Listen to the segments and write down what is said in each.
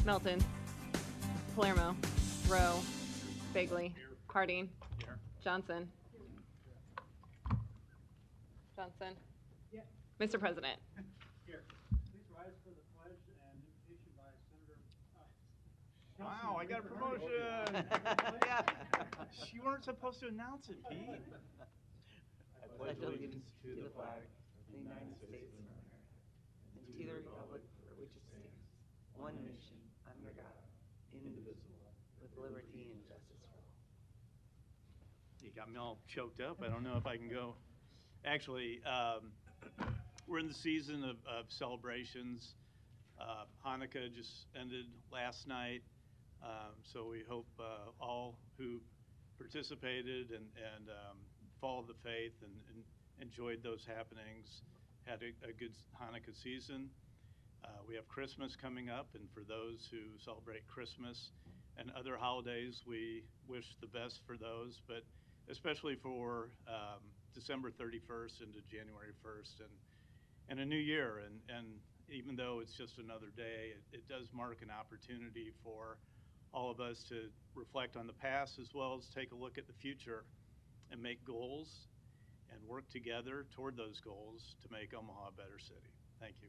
Melton. Palermo. Rowe. Bagley. Harding. Here. Johnson. Johnson. Yeah. Mr. President. Here. Please rise for the pledge and invocation by Senator. Wow, I got a promotion. Yeah. You weren't supposed to announce it, Pete. I pledge allegiance to the flag of the United States of America and to the republic for which it stands, one nation, under God, indivisible, with liberty and justice for all. You got me all choked up. I don't know if I can go. Actually, we're in the season of celebrations. Hanukkah just ended last night, so we hope all who participated and followed the faith and enjoyed those happenings had a good Hanukkah season. We have Christmas coming up, and for those who celebrate Christmas and other holidays, we wish the best for those, but especially for December 31st into January 1st and a new year. And even though it's just another day, it does mark an opportunity for all of us to reflect on the past as well as take a look at the future and make goals and work together toward those goals to make Omaha a better city. Thank you.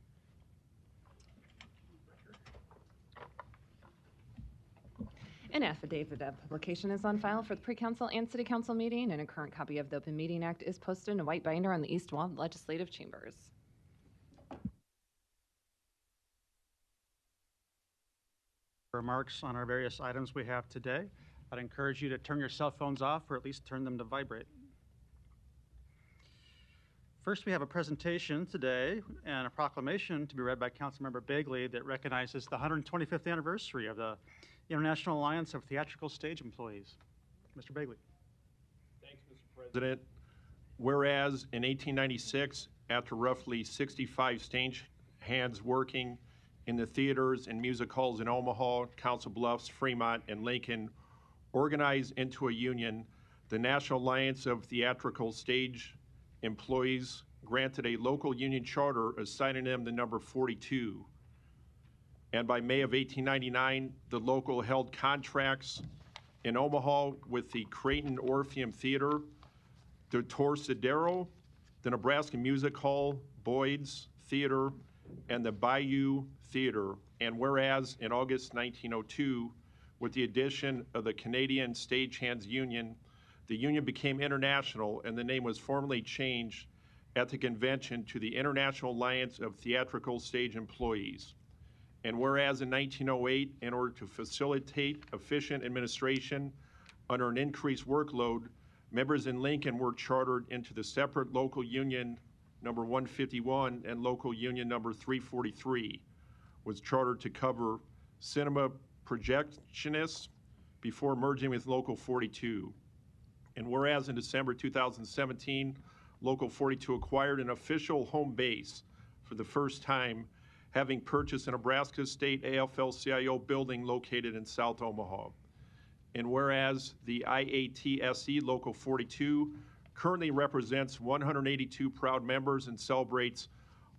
An affidavit of publication is on file for the pre-council and city council meeting, and a current copy of the Open Meeting Act is posted in a white binder on the east wall of the legislative chambers. Remarks on our various items we have today. I'd encourage you to turn your cell phones off or at least turn them to vibrate. First, we have a presentation today and a proclamation to be read by Councilmember Bagley that recognizes the 125th anniversary of the International Alliance of Theatrical Stage Employees. Mr. Bagley. Thanks, Mr. President. Whereas in 1896, after roughly 65 stage hands working in the theaters and music halls in Omaha, Council Bluffs, Fremont, and Lincoln organized into a union, the National Alliance of Theatrical Stage Employees granted a local union charter assigning them the number 42. And by May of 1899, the local held contracts in Omaha with the Creighton Orpheum Theater, the Torcedero, the Nebraska Music Hall, Boyd's Theater, and the Bayou Theater. And whereas in August 1902, with the addition of the Canadian Stagehands Union, the union became international and the name was formally changed at the convention to the International Alliance of Theatrical Stage Employees. And whereas in 1908, in order to facilitate efficient administration under an increased workload, members in Lincoln were chartered into the separate local union number 151 and local union number 343 was chartered to cover cinema projectionists before merging with local 42. And whereas in December 2017, local 42 acquired an official home base for the first time, having purchased a Nebraska State AFL-CIO building located in South Omaha. And whereas the IATSE Local 42 currently represents 182 proud members and celebrates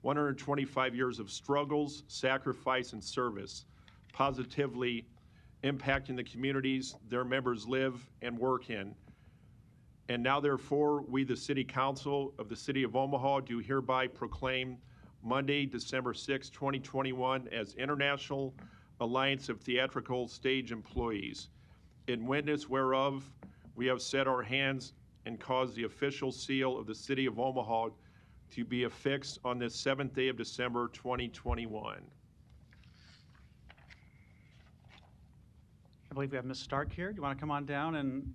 125 years of struggles, sacrifice, and service, positively impacting the communities their members live and work in. And now therefore, we, the City Council of the City of Omaha, do hereby proclaim Monday, December 6, 2021 as International Alliance of Theatrical Stage Employees. In witness whereof, we have set our hands and caused the official seal of the City of Omaha to be affixed on this 7th day of December, 2021. I believe we have Ms. Stark here. Do you want to come on down and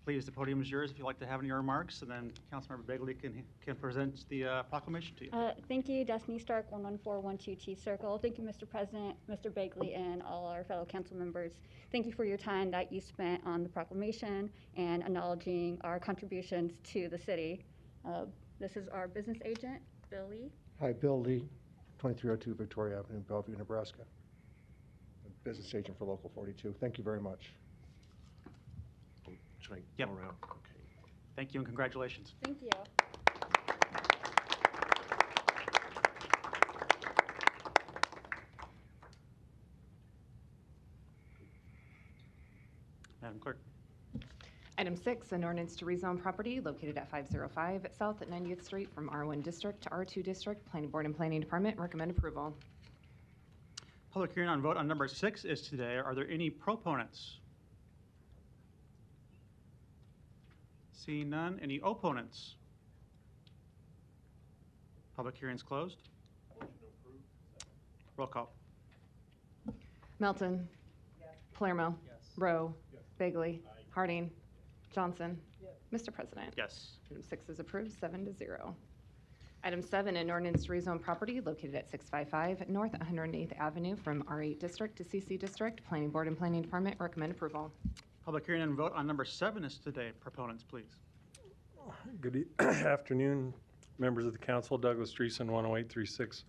please, the podium is yours if you'd like to have any remarks, and then Councilmember Bagley can present the proclamation to you. Thank you, Destiny Stark, 11412 T Circle. Thank you, Mr. President, Mr. Bagley, and all our fellow council members. Thank you for your time that you spent on the proclamation and acknowledging our contributions to the city. This is our business agent, Bill Lee. Hi, Bill Lee, 2302 Victoria Avenue, Bellevue, Nebraska. Business agent for Local 42. Thank you very much. Should I Yep. go around? Okay. Thank you and congratulations. Thank you. Madam Clerk. Item 6, an ordinance to rezone property located at 505 South at 90th Street from R1 District to R2 District. Planning Board and Planning Department recommend approval. Public hearing on vote on number 6 is today. Are there any proponents? Seeing none. Any opponents? Public hearing is closed. Roll call. Melton. Palermo. Rowe. Bagley. Harding. Johnson. Mr. President. Yes. Item 6 is approved, 7-0. Item 7, an ordinance to rezone property located at 655 North 108th Avenue from R8 District to CC District. Planning Board and Planning Department recommend approval. Public hearing and vote on number 7 is today. Proponents, please. Good afternoon, members of the council. Douglas Dreesen, 10836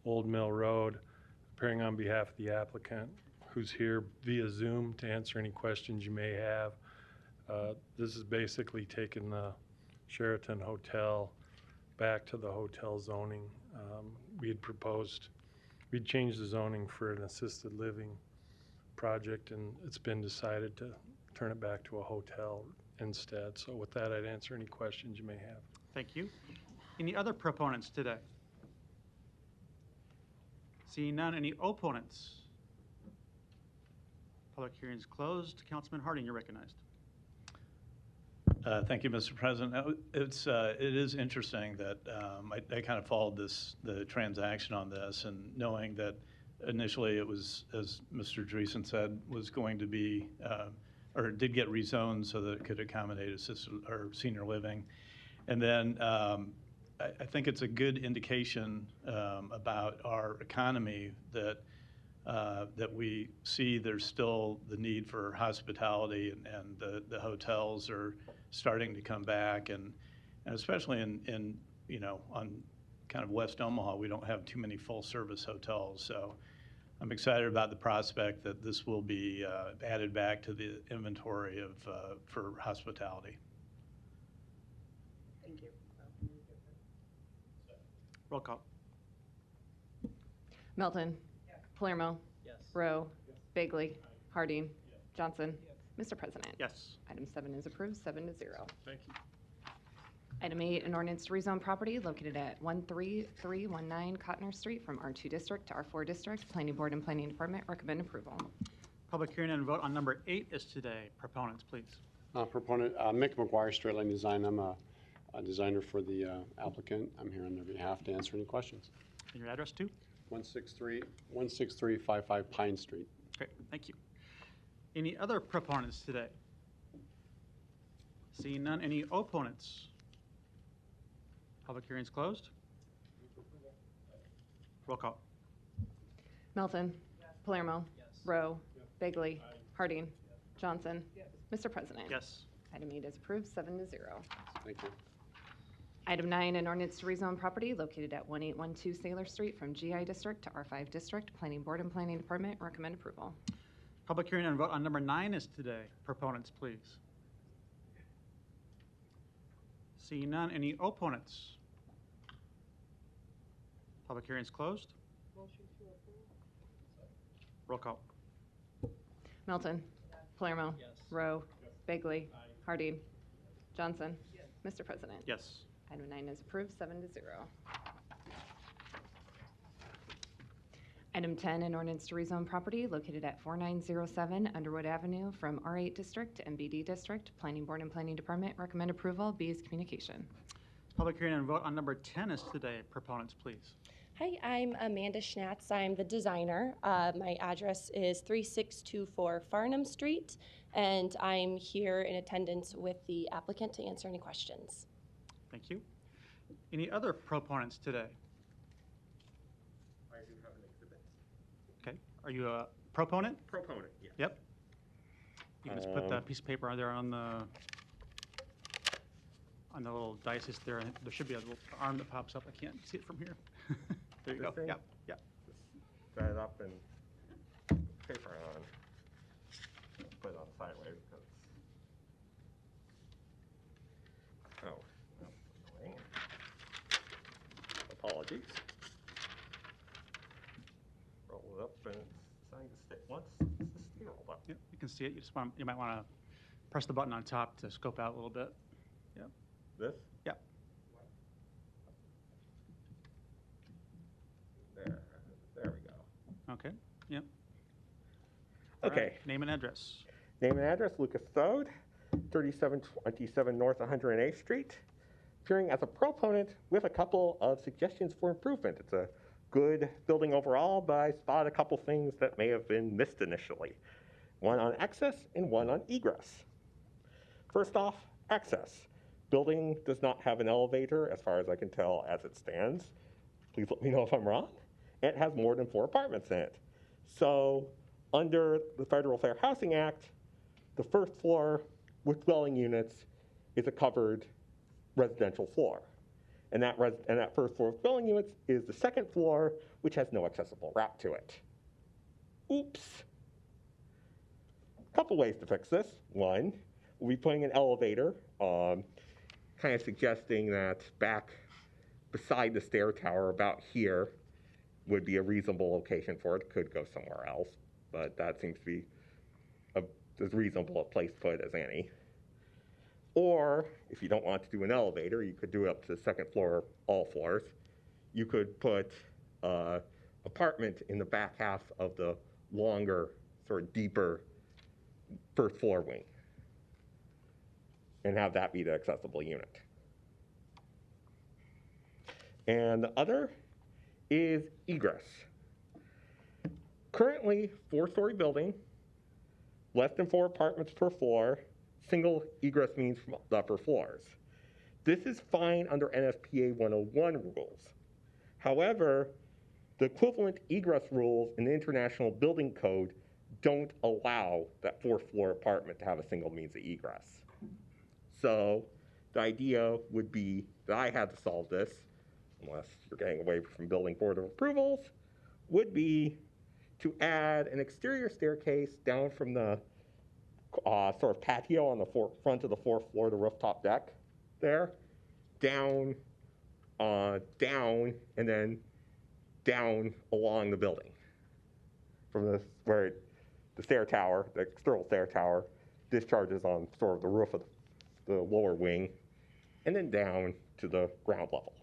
Old Mill Road, appearing on behalf of the applicant, who's here via Zoom to answer any questions you may have. This is basically taking the Sheraton Hotel back to the hotel zoning. We had proposed, we'd changed the zoning for an assisted living project, and it's been decided to turn it back to a hotel instead. So with that, I'd answer any questions you may have. Thank you. Any other proponents today? Seeing none. Any opponents? Public hearing is closed. Councilman Harding, you're recognized. Thank you, Mr. President. It is interesting that I kind of followed the transaction on this, and knowing that initially it was, as Mr. Dreesen said, was going to be, or did get rezoned so that it could accommodate assisted or senior living. And then I think it's a good indication about our economy that that we see there's still the need for hospitality, and the hotels are starting to come back, and especially in on kind of West Omaha, we don't have too many full service hotels. So I'm excited about the prospect that this will be added back to the inventory of for hospitality. Thank you. Roll call. Melton. Palermo. Rowe. Bagley. Harding. Johnson. Mr. President. Yes. Item 7 is approved, 7-0. Thank you. Item 8, an ordinance to rezone property located at 13319 Cotner Street from R2 District to R4 District. Planning Board and Planning Department recommend approval. Public hearing and vote on number 8 is today. Proponents, please. Proponent, Mick McGuire, Straight Line Design. I'm a designer for the applicant. I'm here on their behalf to answer any questions. And your address too? 16355 Pine Street. Great, thank you. Any other proponents today? Seeing none. Any opponents? Public hearing is closed. Roll call. Melton. Palermo. Rowe. Bagley. Harding. Johnson. Mr. President. Yes. Item 8 is approved, 7-0. Thank you. Item 9, an ordinance to rezone property located at 1812 Sailor Street from GI District to R5 District. Planning Board and Planning Department recommend approval. Public hearing and vote on number 9 is today. Proponents, please. Seeing none. Any opponents? Public hearing is closed. Roll call. Melton. Palermo. Rowe. Bagley. Harding. Johnson. Mr. President. Yes. Item 9 is approved, 7-0. Item 10, an ordinance to rezone property located at 4907 Underwood Avenue from R8 District to MBD District. Planning Board and Planning Department recommend approval. B is communication. Public hearing and vote on number 10 is today. Proponents, please. Hi, I'm Amanda Schnatz. I'm the designer. My address is 3624 Farnham Street, and I'm here in attendance with the applicant to answer any questions. Thank you. Any other proponents today? I do have an exhibit. Okay. Are you a proponent? Proponent, yeah. Yep. You can just put that piece of paper there on the little dices there. There should be a little arm that pops up. I can't see it from here. There you This go. thing? Yep. Yep. Set it up and paper on. Put it on sideways because. Oh, no, annoying. Apologies. Roll it up and it's starting to stick. Once it's just rolled up. Yep. You you can see it. You might want to press the button on top to scope out a little bit. Yep. This? Yep. There we go. Okay. Yep. All Okay. right, name and address. Name and address, Lucas Thode, 3727 North 108th Street. Appearing as a proponent with a couple of suggestions for improvement. It's a good building overall, but I spotted a couple things that may have been missed initially. One on access and one on egress. First off, access. Building does not have an elevator, as far as I can tell, as it stands. Please let me know if I'm wrong. It has more than 4 apartments in it. So under the Federal Fair Housing Act, the first floor with dwelling units is a covered residential floor. And that first floor with dwelling units is the second floor, which has no accessible route to it. Oops. A couple ways to fix this. One, we'll be putting an elevator, kind of suggesting that back beside the stair tower about here would be a reasonable location for it. Could go somewhere else, but that seems to be as reasonable a place to put it as any. Or if you don't want to do an elevator, you could do it up to the second floor, all floors. You could put apartment in the back half of the longer, sort of deeper first floor wing and have that be the accessible unit. And the other is egress. Currently, 4-story building, less than 4 apartments per floor, single egress means from the upper floors. This is fine under NFPA 101 rules. However, the equivalent egress rules in the International Building Code don't allow that 4th floor apartment to have a single means of egress. So the idea would be that I had to solve this, unless you're getting away from building board of approvals, would be to add an exterior staircase down from the sort of patio on the front of the 4th floor, the rooftop deck there, down, and then down along the building from where the stair tower, the external stair tower, discharges on sort of the roof of the lower wing, and then down to the ground level.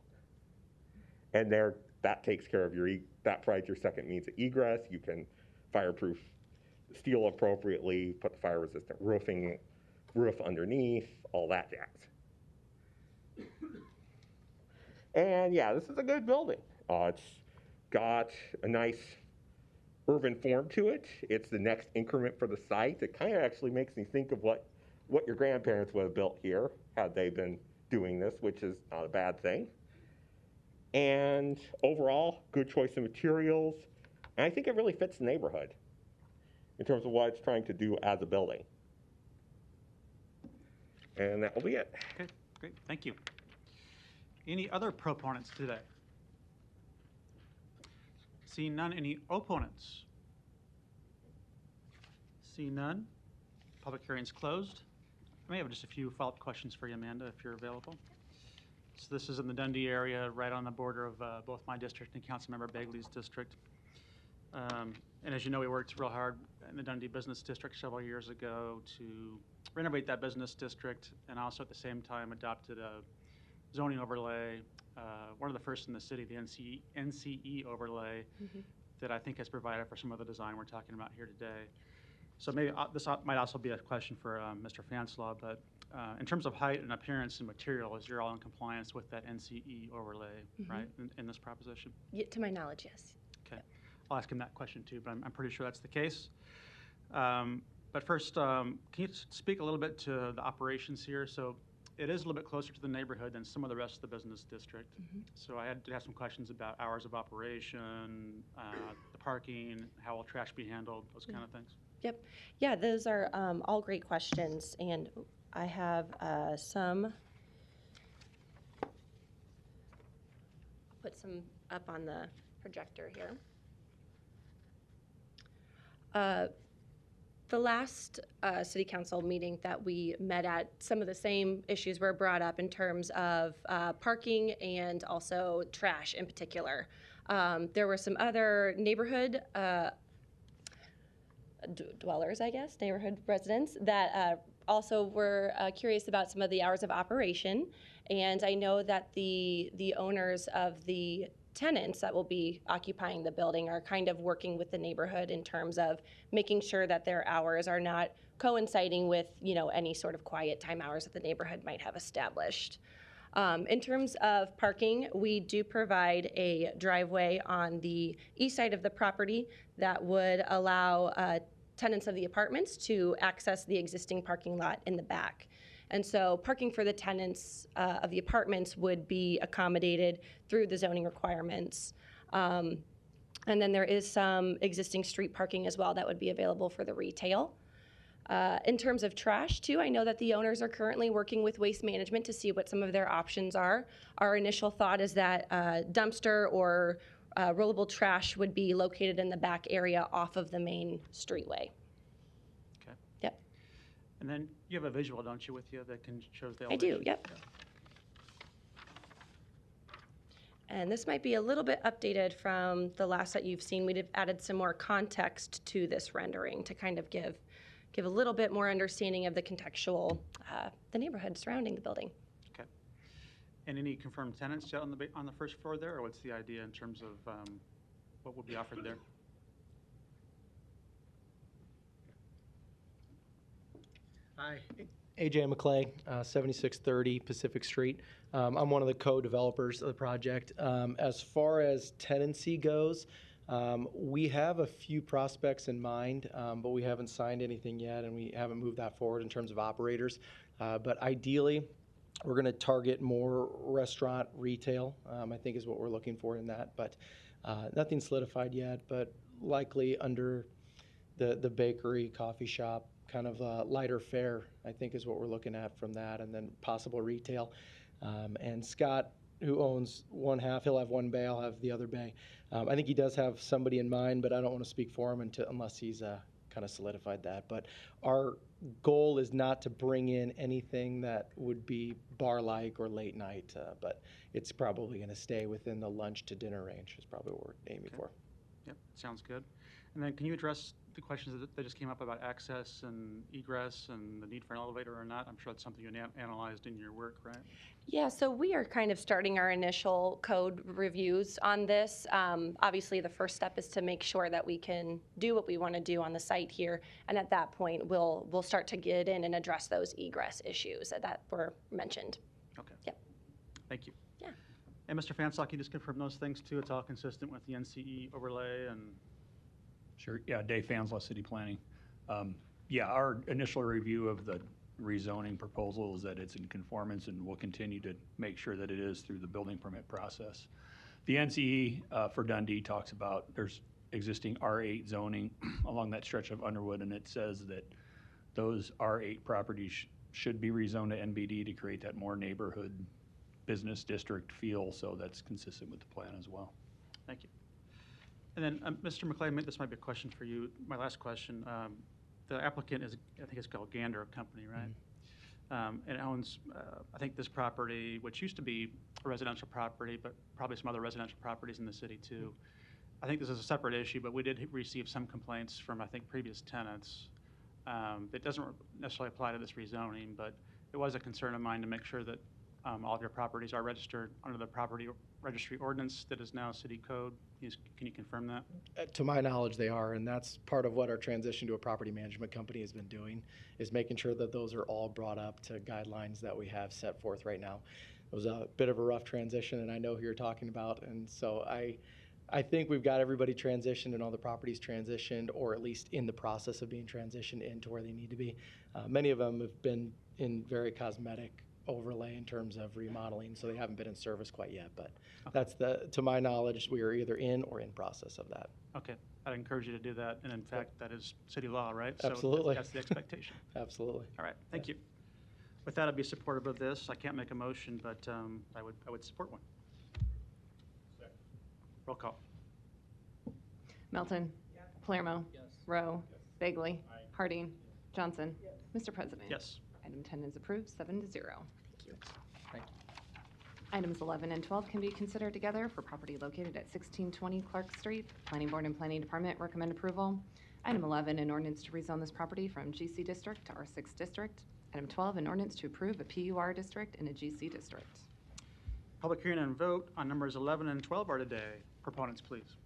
And there, that takes care of that provides your second means of egress. You can fireproof the steel appropriately, put the fire-resistant roof underneath, all that jazz. And yeah, this is a good building. It's got a nice urban form to it. It's the next increment for the site. It kind of actually makes me think of what your grandparents would have built here had they been doing this, which is not a bad thing. And overall, good choice of materials. And I think it really fits the neighborhood in terms of what it's trying to do as a building. And that will be it. Okay, great, thank you. Any other proponents today? Seeing none, any opponents? Seeing none, public hearing's closed. I may have just a few follow-up questions for you, Amanda, if you're available. So this is in the Dundee area, right on the border of both my district and Councilmember Bagley's district. And as you know, we worked real hard in the Dundee Business District several years ago to renovate that business district, and also at the same time adopted a zoning overlay, one of the first in the city, the NCE overlay, that I think has provided for some of the design we're talking about here today. So maybe this might also be a question for Mr. Fanslaw, but in terms of height and appearance and material, is you're all in compliance with that NCE overlay, right, in this proposition? Yeah, to my knowledge, yes. Okay. I'll ask him that question too, but I'm pretty sure that's the case. But first, can you speak a little bit to the operations here? So it is a little bit closer to the neighborhood than some of the rest of the business district. So I had to have some questions about hours of operation, the parking, how will trash be handled, those kind of things. Yep. Yeah, those are all great questions. And I have some, I'll put some up on the projector here. The last city council meeting that we met at, some of the same issues were brought up in terms of parking and also trash in particular. There were some other neighborhood dwellers, I guess, neighborhood residents that also were curious about some of the hours of operation. And I know that the owners of the tenants that will be occupying the building are kind of working with the neighborhood in terms of making sure that their hours are not coinciding with, any sort of quiet time hours that the neighborhood might have established. In terms of parking, we do provide a driveway on the east side of the property that would allow tenants of the apartments to access the existing parking lot in the back. And so parking for the tenants of the apartments would be accommodated through the zoning requirements. And then there is some existing street parking as well that would be available for the retail. In terms of trash, too, I know that the owners are currently working with Waste Management to see what some of their options are. Our initial thought is that dumpster or rollable trash would be located in the back area off of the main streetway. Okay. Yep. And then you have a visual, don't you, with you that shows the I elevation? do, yep. And this might be a little bit updated from the last that you've seen. We'd have added some more context to this rendering to kind of give a little bit more understanding of the contextual, the neighborhood surrounding the building. Okay. And any confirmed tenants yet on the first floor there, or what's the idea in terms of what will be offered there? Hi, AJ McClay, 7630 Pacific Street. I'm one of the co-developers of the project. As far as tenancy goes, we have a few prospects in mind, but we haven't signed anything yet, and we haven't moved that forward in terms of operators. But ideally, we're going to target more restaurant retail, I think is what we're looking for in that. But nothing solidified yet, but likely under the bakery, coffee shop, kind of lighter fare, I think is what we're looking at from that, and then possible retail. And Scott, who owns one half, he'll have one bay, I'll have the other bay. I think he does have somebody in mind, but I don't want to speak for him unless he's kind of solidified that. But our goal is not to bring in anything that would be bar-like or late night, but it's probably going to stay within the lunch to dinner range is probably what we're aiming for. Yep, sounds good. And then can you address the questions that just came up about access and egress and the need for an elevator or not? I'm sure that's something you analyzed in your work, right? Yeah, so we are kind of starting our initial code reviews on this. Obviously, the first step is to make sure that we can do what we want to do on the site here, and at that point, we'll start to get in and address those egress issues that were mentioned. Okay. Yep. Thank you. Yeah. And Mr. Fansock, can you just confirm those things too? It's all consistent with the NCE overlay and... Sure. Yeah, Dave Fanslaw, City Planning. Yeah, our initial review of the rezoning proposal is that it's in conformance, and we'll continue to make sure that it is through the building permit process. The NCE for Dundee talks about there's existing R8 zoning along that stretch of Underwood, and it says that those R8 properties should be rezoned to NBD to create that more neighborhood business district feel, so that's consistent with the plan as well. Thank you. And then, Mr. McClay, this might be a question for you. My last question. The applicant is, I think it's called Gander Company, right? Mm-hmm. And it owns, I think, this property, which used to be a residential property, but probably some other residential properties in the city too. Mm-hmm. I think this is a separate issue, but we did receive some complaints from, I think, previous tenants. It doesn't necessarily apply to this rezoning, but it was a concern of mine to make sure that all of your properties are registered under the property registry ordinance that is now city code. Can you confirm that? To my knowledge, they are, and that's part of what our transition to a property management company has been doing, is making sure that those are all brought up to guidelines that we have set forth right now. It was a bit of a rough transition, and I know who you're talking about, and so I think we've got everybody transitioned and all the properties transitioned, or at least in the process of being transitioned into where they need to be. Many of them have been in very cosmetic overlay in terms of remodeling, so they haven't been in service quite yet, but that's to my knowledge, we are either in or in process of that. Okay, I'd encourage you to do that, and in fact, that is city law, right? Absolutely. So that's the expectation. Absolutely. All right, thank you. With that, I'd be supportive of this. I can't make a motion, but I would support one. Second. Roll call. Melton. Yes. Palermo. Yes. Rowe. Yes. Bagley. Aye. Harding. Yes. Johnson. Yes. Mr. President. Yes. Item 10 is approved, 7-0. Thank you. Thank you. Items 11 and 12 can be considered together for property located at 1620 Clark Street. Planning Board and Planning Department recommend approval. Item 11, an ordinance to rezone this property from GC District to R6 District. Item 12, an ordinance to approve a PUR district and a GC district. Public hearing and vote on numbers 11 and 12 are today. Proponents, please.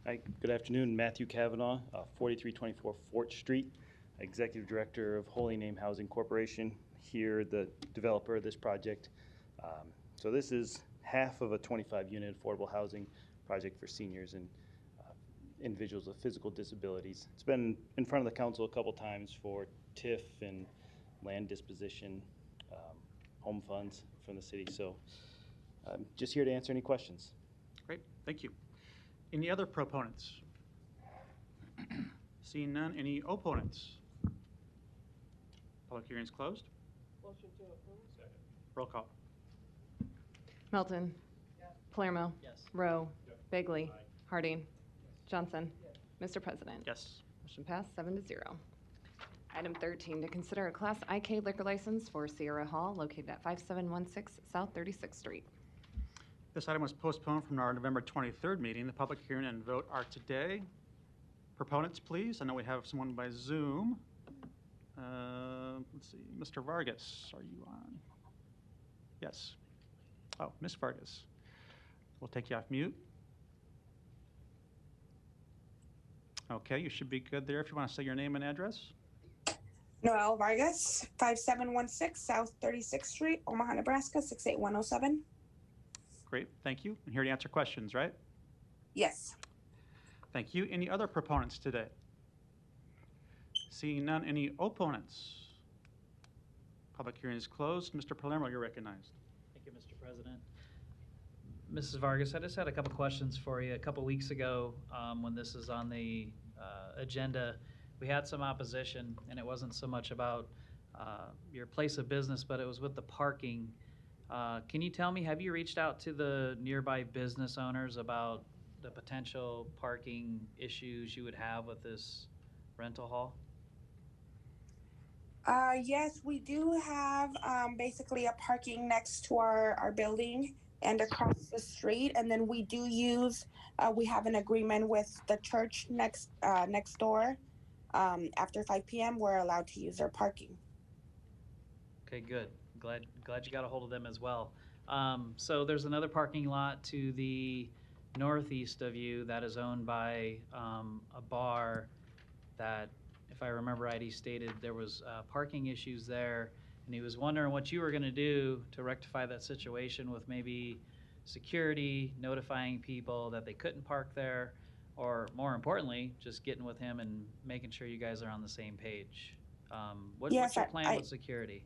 Hi, good afternoon. Matthew Kavanaugh, 4324 Fort Street, Executive Director of Holy Name Housing Corporation, here, the developer of this project. So this is half of a 25-unit affordable housing project for seniors and individuals with physical disabilities. It's been in front of the council a couple times for TIF and land disposition, home funds from the city. So I'm just here to answer any questions. Great, thank you. Any other proponents? Seeing none, any opponents? Public hearing is closed. Motion to approve. Second. Roll call. Melton. Palermo. Yes. Rowe. Bagley. Harding. Johnson. Mr. President. Yes. Motion passed 7-0. Item 13, to consider a Class IK liquor license for Sierra Hall located at 5716 South 36th Street. This item was postponed from our November 23rd meeting. The public hearing and vote are today. Proponents, please. I know we have someone by Zoom. Let's see, Mr. Vargas, are you on? Yes. Oh, Ms. Vargas. We'll take you off mute. Okay, you should be good there if you want to say your name and address. Noel Vargas, 5716 South 36th Street, Omaha, Nebraska, 68107. Great, thank you. And here to answer questions, right? Yes. Thank you. Any other proponents today? Seeing none, any opponents? Public hearing is closed. Mr. Palermo, you're recognized. Thank you, Mr. President. Mrs. Vargas, I just had a couple questions for you. A couple weeks ago, when this is on the agenda, we had some opposition, and it wasn't so much about your place of business, but it was with the parking. Can you tell me, have you reached out to the nearby business owners about the potential parking issues you would have with this rental hall? Yes, we do have basically a parking next to our building and across the street. And then we do use, we have an agreement with the church next door. After 5 p.m., we're allowed to use their parking. Okay, good. Glad you got a hold of them as well. So there's another parking lot to the northeast of you that is owned by a bar that, if I remember right, he stated there was parking issues there, and he was wondering what you were going to do to rectify that situation with maybe security, notifying people that they couldn't park there, or more importantly, just getting with him and making sure you guys are on the same page. What's your plan with security?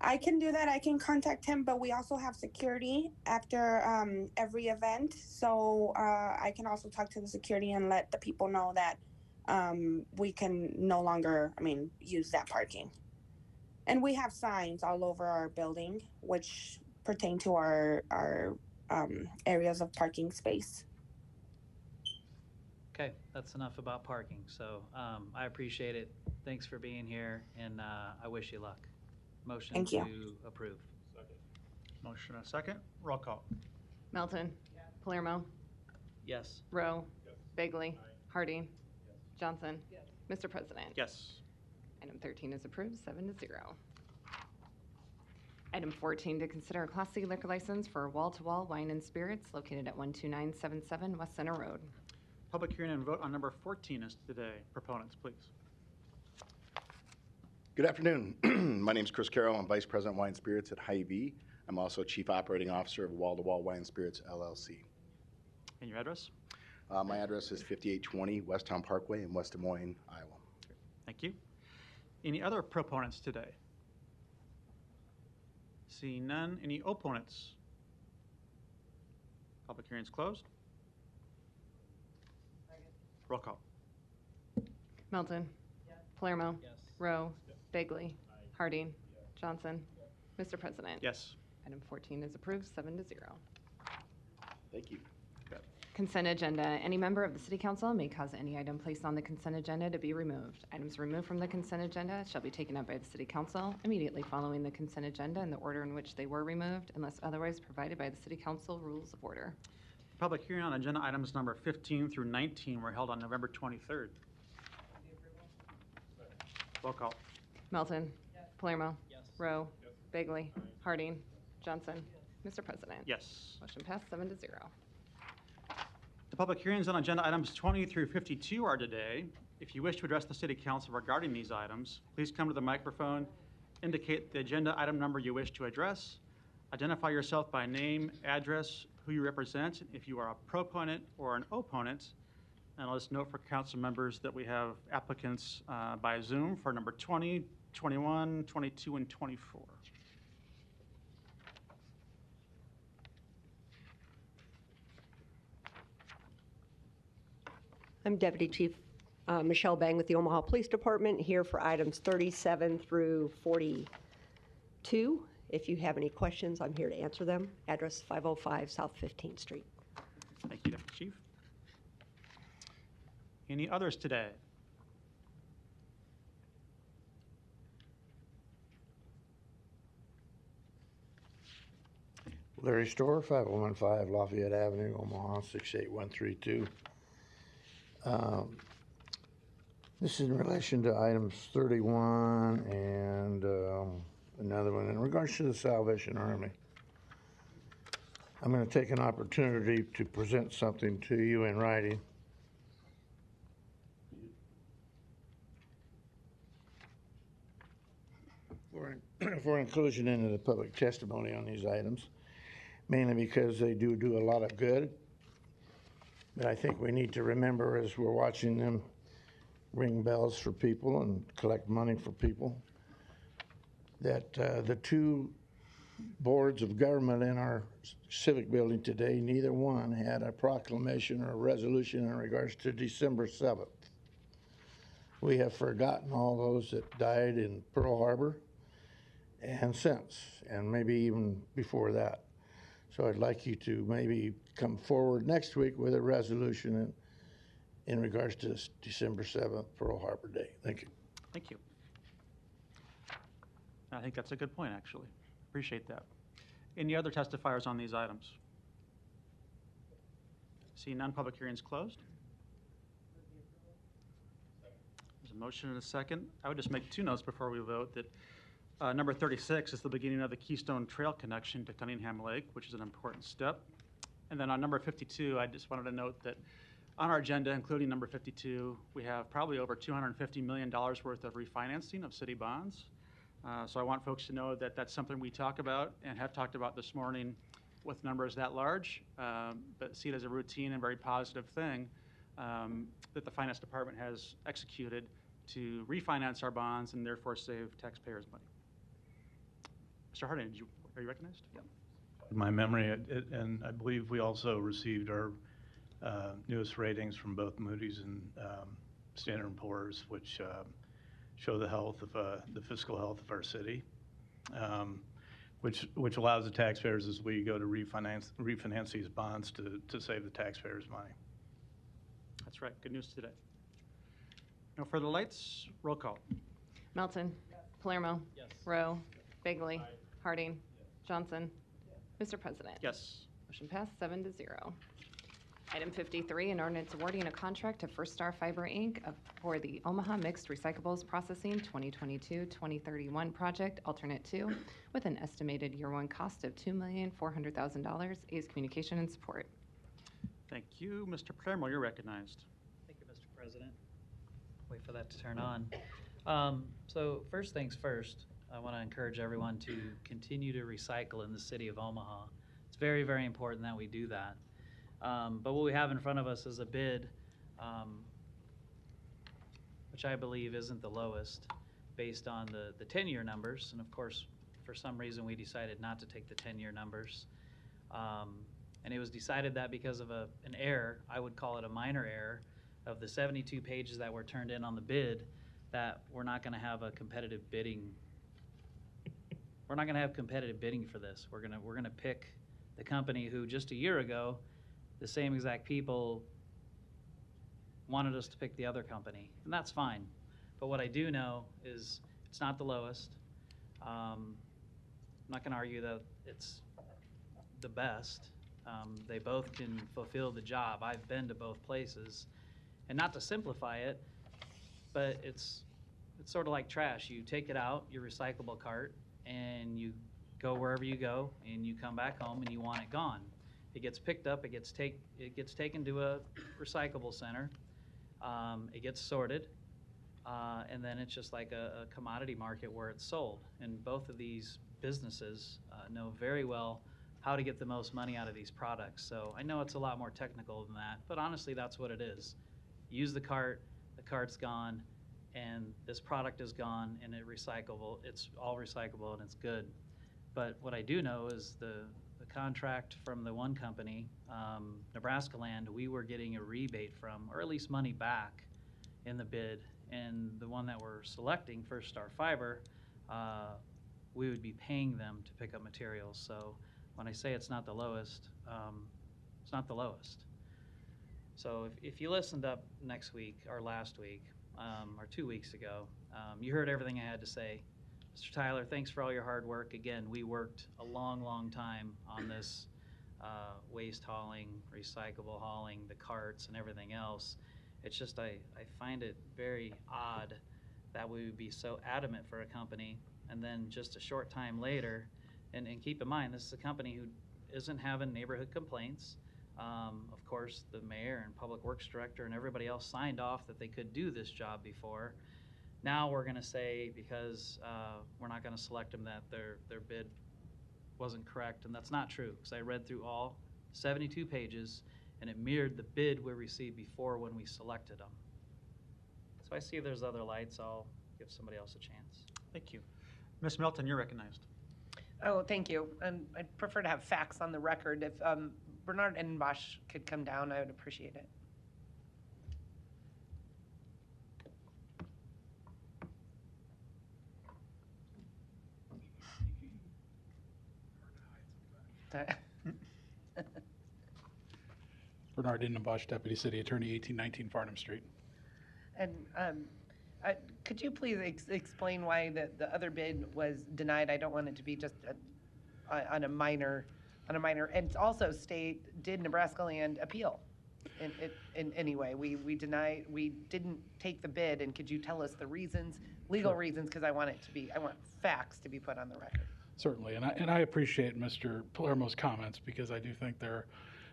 I can do that. I can contact him, but we also have security after every event. So I can also talk to the security and let the people know that we can no longer, use that parking. And we have signs all over our building, which pertain to our areas of parking space. Okay, that's enough about parking. So I appreciate it. Thanks for being here, and I wish you luck. Motion Thank you. to approve. Second. Motion and a second. Roll call. Melton. Palermo. Yes. Rowe. Bagley. Harding. Johnson. Mr. President. Yes. Item 13 is approved, 7-0. Item 14, to consider a Class C liquor license for Wall-to-Wall Wine and Spirits located at 12977 West Center Road. Public hearing and vote on number 14 is today. Proponents, please. Good afternoon. My name is Chris Carroll. I'm Vice President Wine and Spirits at Hy-Vee. I'm also Chief Operating Officer of Wall-to-Wall Wine and Spirits, LLC. And your address? My address is 5820 West Town Parkway in West Des Moines, Iowa. Thank you. Any other proponents today? Seeing none, any opponents? Public hearing is closed. Roll call. Melton. Palermo. Rowe. Bagley. Harding. Johnson. Mr. President. Yes. Item 14 is approved, 7-0. Thank you. Consent agenda. Any member of the City Council may cause any item placed on the consent agenda to be removed. Items removed from the consent agenda shall be taken up by the City Council immediately following the consent agenda in the order in which they were removed, unless otherwise provided by the City Council Rules of Order. Public hearing on agenda items number 15 through 19 were held on November 23rd. Roll call. Melton. Palermo. Rowe. Bagley. Harding. Johnson. Mr. President. Yes. Motion passed 7-0. The public hearings on agenda items 20 through 52 are today. If you wish to address the city council regarding these items, please come to the microphone, indicate the agenda item number you wish to address, identify yourself by name, address, who you represent, if you are a proponent or an opponent, and let's note for council members that we have applicants by Zoom for number 20, 21, 22, and 24. I'm Deputy Chief Michelle Bang with the Omaha Police Department, here for items 37 through 42. If you have any questions, I'm here to answer them. Address 505 South 15th Street. Thank you, Deputy Chief. Any others today? Larry Store, 5015 Lafayette Avenue, Omaha, 68132. This is in relation to items 31 and another one in regards to the Salvation Army. I'm going to take an opportunity to present something to you in writing. For inclusion into the public testimony on these items, mainly because they do a lot of good. But I think we need to remember as we're watching them ring bells for people and collect money for people, that the two boards of government in our civic building today, neither one had a proclamation or a resolution in regards to December 7th. We have forgotten all those that died in Pearl Harbor and since, and maybe even before that. So I'd like you to maybe come forward next week with a resolution in regards to this December 7th, Pearl Harbor Day. Thank you. Thank you. I think that's a good point, actually. Appreciate that. Any other testifiers on these items? See none, public hearings closed. There's a motion and a second. I would just make two notes before we vote that number 36 is the beginning of the Keystone Trail connection to Cunningham Lake, which is an important step. And then on number 52, I just wanted to note that on our agenda, including number 52, we have probably over $250 million worth of refinancing of city bonds. So I want folks to know that that's something we talk about and have talked about this morning with numbers that large, but see it as a routine and very positive thing that the finance department has executed to refinance our bonds and therefore save taxpayers money. Mr. Harding, are you recognized? Yeah. In my memory, and I believe we also received our newest ratings from both Moody's and Standard & Poor's, which show the health of the fiscal health of our city, which allows the taxpayers, as we go to refinance these bonds, to save the taxpayers money. That's right. Good news today. No further lights. Roll call. Melton. Palermo. Rowe. Bagley. Harding. Johnson. Mr. President. Yes. Motion passed 7-0. Item 53, an ordinance awarding a contract to First Star Fiber, Inc. For the Omaha Mixed Recyclables Processing 2022-2031 project, alternate 2, with an estimated year 1 cost of $2,400,000. A's communication and support. Thank you. Mr. Palermo, you're recognized. Thank you, Mr. President. Wait for that to turn on. So first things first, I want to encourage everyone to continue to recycle in the city of Omaha. It's very, very important that we do that. But what we have in front of us is a bid, which I believe isn't the lowest based on the 10-year numbers. And of course, for some reason, we decided not to take the 10-year numbers. And it was decided that because of an error, I would call it a minor error, of the 72 pages that were turned in on the bid, that we're not going to have a competitive bidding. We're not going to have competitive bidding for this. We're gonna pick the company who just a year ago, the same exact people wanted us to pick the other company, and that's fine. But what I do know is it's not the lowest. I'm not going to argue that it's the best. They both can fulfill the job. I've been to both places, and not to simplify it, but it's it's sort of like trash. You take it out, your recyclable cart, and you go wherever you go, and you come back home and you want it gone. It gets picked up, it gets taken to a recyclable center, it gets sorted, and then it's just like a commodity market where it's sold. And both of these businesses know very well how to get the most money out of these products. So I know it's a lot more technical than that, but honestly, that's what it is. Use the cart's gone, and this product is gone, and it's all recyclable, and it's good. But what I do know is the contract from the one company, Nebraska Land, we were getting a rebate from, or at least money back in the bid. And the one that we're selecting, First Star Fiber, we would be paying them to pick up materials. So when I say it's not the lowest, it's not the lowest. So if you listened up next week or last week or 2 weeks ago, you heard everything I had to say. Mr. Tyler, thanks for all your hard work. Again, we worked a long, long time on this waste hauling, recyclable hauling, the carts and everything else. It's just I find it very odd that we would be so adamant for a company, and then just a short time later, and keep in mind, this is a company who isn't having neighborhood complaints. Of course, the mayor and public works director and everybody else signed off that they could do this job before. Now we're going to say, because we're not going to select them, that their bid wasn't correct, and that's not true, because I read through all 72 pages, and it mirrored the bid we received before when we selected them. So I see if there's other lights, I'll give somebody else a chance. Thank you. Ms. Melton, you're recognized. Oh, thank you. I'd prefer to have facts on the record. If Bernard Endenbosch could come down, I would appreciate it. Bernard Endenbosch, Deputy City Attorney, 1819 Farnham Street. And could you please explain why the other bid was denied? I don't want it to be just on a minor, and also state, did Nebraska Land appeal in any way? We didn't take the bid, and could you tell us the reasons, legal reasons, because I want facts to be put on the record. Certainly, and I appreciate Mr. Palermo's comments, because I do think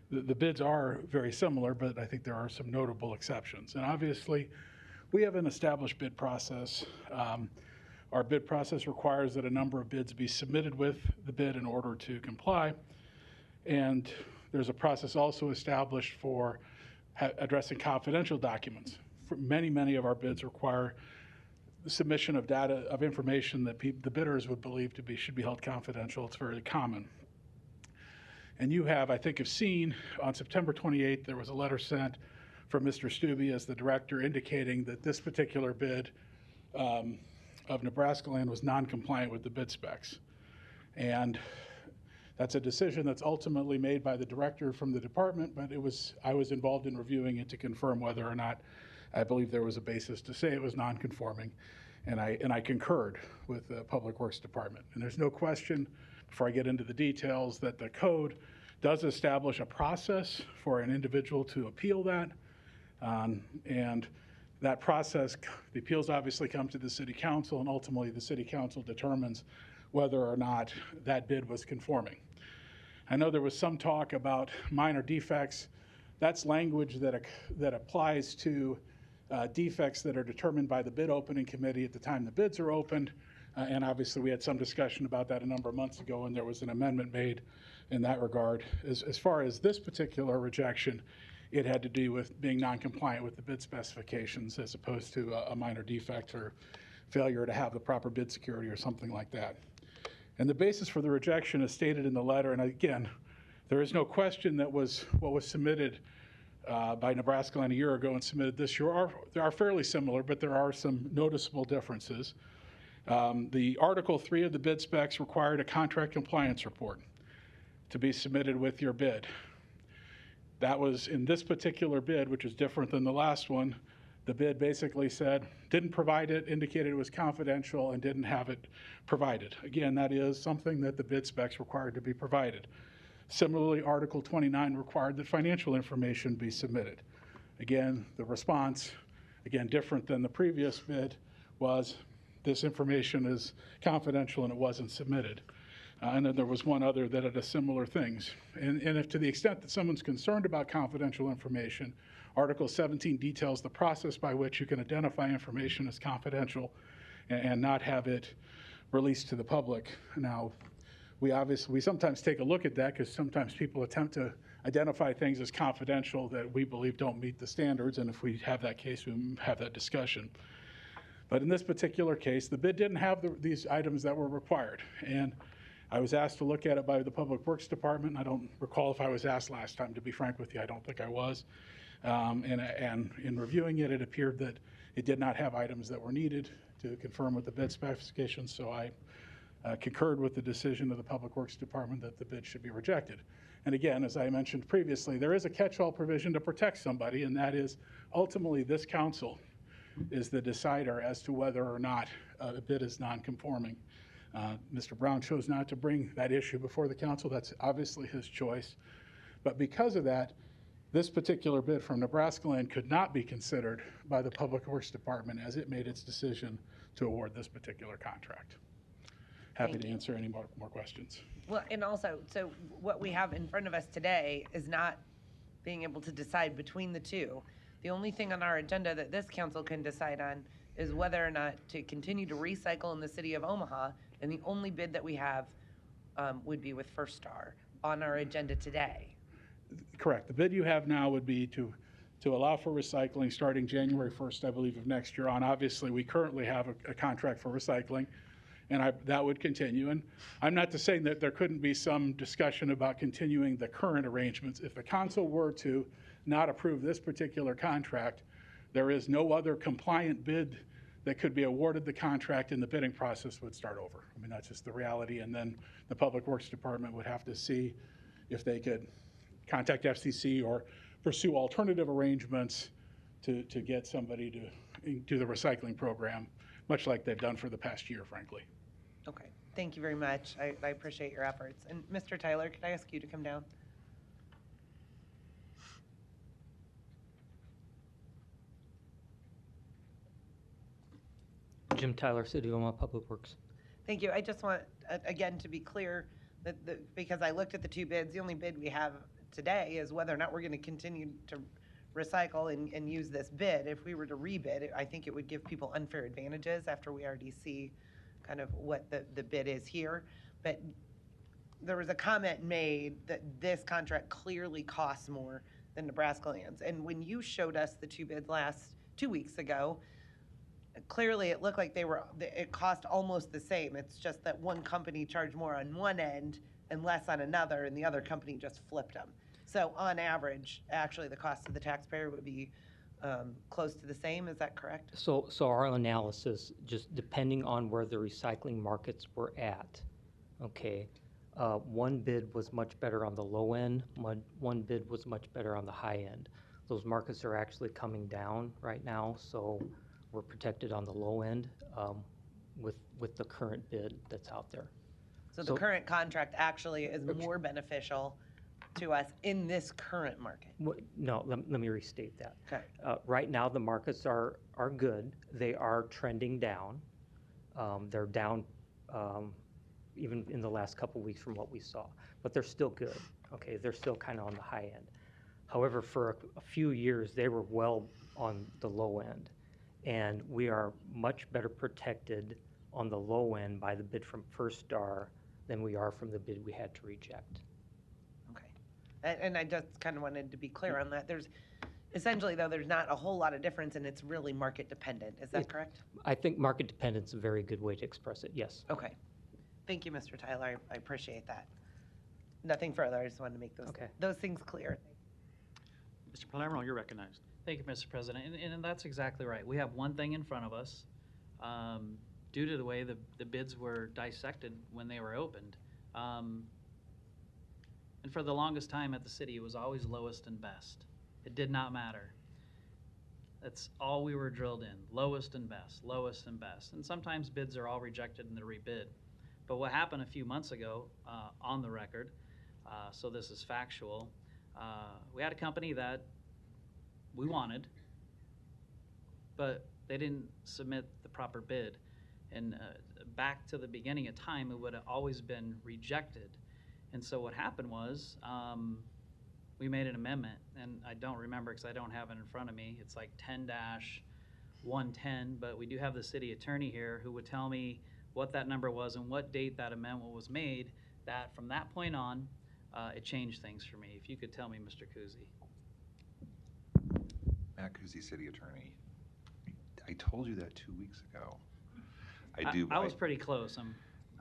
the bids are very similar, but I think there are some notable exceptions. And obviously, we have an established bid process. Our bid process requires that a number of bids be submitted with the bid in order to comply. And there's a process also established for addressing confidential documents. Many of our bids require the submission of data, of information that the bidders would believe should be held confidential. It's very common. And you have, I think, have seen on September 28th, there was a letter sent from Mr. Stubbe as the director indicating that this particular bid of Nebraska Land was non-compliant with the bid specs. And that's a decision that's ultimately made by the director from the department, but I was involved in reviewing it to confirm whether or not I believe there was a basis to say it was non-conforming, and I concurred with the Public Works Department. And there's no question, before I get into the details, that the code does establish a process for an individual to appeal that, and that process, the appeals obviously come to the City Council, and ultimately the City Council determines whether or not that bid was conforming. I know there was some talk about minor defects. That's language that applies to defects that are determined by the bid opening committee at the time the bids are opened. And obviously we had some discussion about that a number of months ago, and there was an amendment made in that regard. As far as this particular rejection, it had to do with being non-compliant with the bid specifications as opposed to a minor defect or failure to have the proper bid security or something like that. And the basis for the rejection is stated in the letter, and again, there is no question that what was submitted by Nebraska Land a year ago and submitted this year are fairly similar, but there are some noticeable differences. The Article 3 of the bid specs required a contract compliance report to be submitted with your bid. That was in this particular bid, which is different than the last one. The bid basically said, didn't provide it, indicated it was confidential, and didn't have it provided. Again, that is something that the bid specs required to be provided. Similarly, Article 29 required that financial information be submitted. Again, the response, again, different than the previous bid, was this information is confidential and it wasn't submitted. And then there was one other that had a similar things. And if to the extent that someone's concerned about confidential information, Article 17 details the process by which you can identify information as confidential and not have it released to the public. Now, we sometimes take a look at that because sometimes people attempt to identify things as confidential that we believe don't meet the standards, and if we have that case, we have that discussion. But in this particular case, the bid didn't have these items that were required, and I was asked to look at it by the Public Works Department. I don't recall if I was asked last time, to be frank with you. I don't think I was. And in reviewing it, it appeared that it did not have items that were needed to confirm with the bid specifications, so I concurred with the decision of the Public Works Department that the bid should be rejected. And again, as I mentioned previously, there is a catch-all provision to protect somebody, and that is ultimately this council is the decider as to whether or not a bid is non-conforming. Mr. Brown chose not to bring that issue before the council. That's obviously his choice. But because of that, this particular bid from Nebraska Land could not be considered by the Public Works Department as it made its decision to award this particular contract. Happy to answer any more questions. Well, and also, so what we have in front of us today is not being able to decide between the two. The only thing on our agenda that this council can decide on is whether or not to continue to recycle in the city of Omaha, and the only bid that we have would be with First Star on our agenda today. Correct. The bid you have now would be to allow for recycling starting January 1st, I believe, of next year on. Obviously, we currently have a contract for recycling, and that would continue. And I'm not to say that there couldn't be some discussion about continuing the current arrangements. If the council were to not approve this particular contract, there is no other compliant bid that could be awarded the contract, and the bidding process would start over. I mean, that's just the reality. And then the Public Works Department would have to see if they could contact FCC or pursue alternative arrangements to get somebody to do the recycling program, much like they've done for the past year, frankly. Okay, thank you very much. I appreciate your efforts. And Mr. Tyler, could I ask you to come down? Jim Tyler, City of Omaha Public Works. Thank you. I just want, again, to be clear, that because I looked at the two bids, the only bid we have today is whether or not we're going to continue to recycle and use this bid. If we were to rebid, I think it would give people unfair advantages after we already see kind of what the bid is here. But there was a comment made that this contract clearly costs more than Nebraska Lands. And when you showed us the two bids 2 weeks ago, clearly it looked like it cost almost the same. It's just that one company charged more on one end and less on another, and the other company just flipped them. So on average, actually the cost to the taxpayer would be close to the same. Is that correct? So our analysis, just depending on where the recycling markets were at, okay, one bid was much better on the low end, one bid was much better on the high end. Those markets are actually coming down right now, so we're protected on the low end with the current bid that's out there. So the current contract actually is more beneficial to us in this current market? No, let me restate that. Okay. Right now, the markets are good. They are trending down. They're down even in the last couple weeks from what we saw, but they're still good. Okay, they're still kind of on the high end. However, for a few years, they were well on the low end, and we are much better protected on the low end by the bid from First Star than we are from the bid we had to reject. And I just kind of wanted to be clear on that. There's essentially, though, there's not a whole lot of difference, and it's really market dependent. Is that correct? I think market dependence is a very good way to express it, yes. Okay. Thank you, Mr. Tyler. I appreciate that. Nothing further. I just wanted to make those things clear. Mr. Palermo, you're recognized. Thank you, Mr. President. And that's exactly right. We have one thing in front of us. Due to the way the bids were dissected when they were opened, and for the longest time at the city, it was always lowest and best. It did not matter. That's all we were drilled in, lowest and best, lowest and best. And sometimes bids are all rejected and they're rebid. But what happened a few months ago, on the record, so this is factual, we had a company that we wanted, but They didn't submit the proper bid. And back to the beginning of time, it would have always been rejected. And so what happened was we made an amendment, and I don't remember because I don't have it in front of me. It's like 10-110, but we do have the city attorney here who would tell me what that number was and what date that amendment was made, that from that point on, it changed things for me. If you could tell me, Mr. Kuzi. Matt Kuzi, City Attorney. I told you that 2 weeks ago. I was pretty close.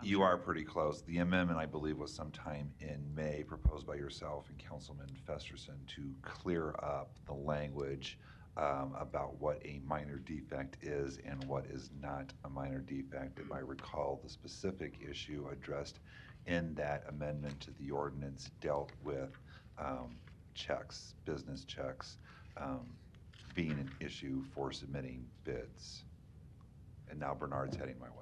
You are pretty close. The amendment, I believe, was sometime in May, proposed by yourself and Councilman Festerson to clear up the language about what a minor defect is and what is not a minor defect. If I recall, the specific issue addressed in that amendment to the ordinance dealt with checks, business checks, being an issue for submitting bids. And now Bernard's heading my way.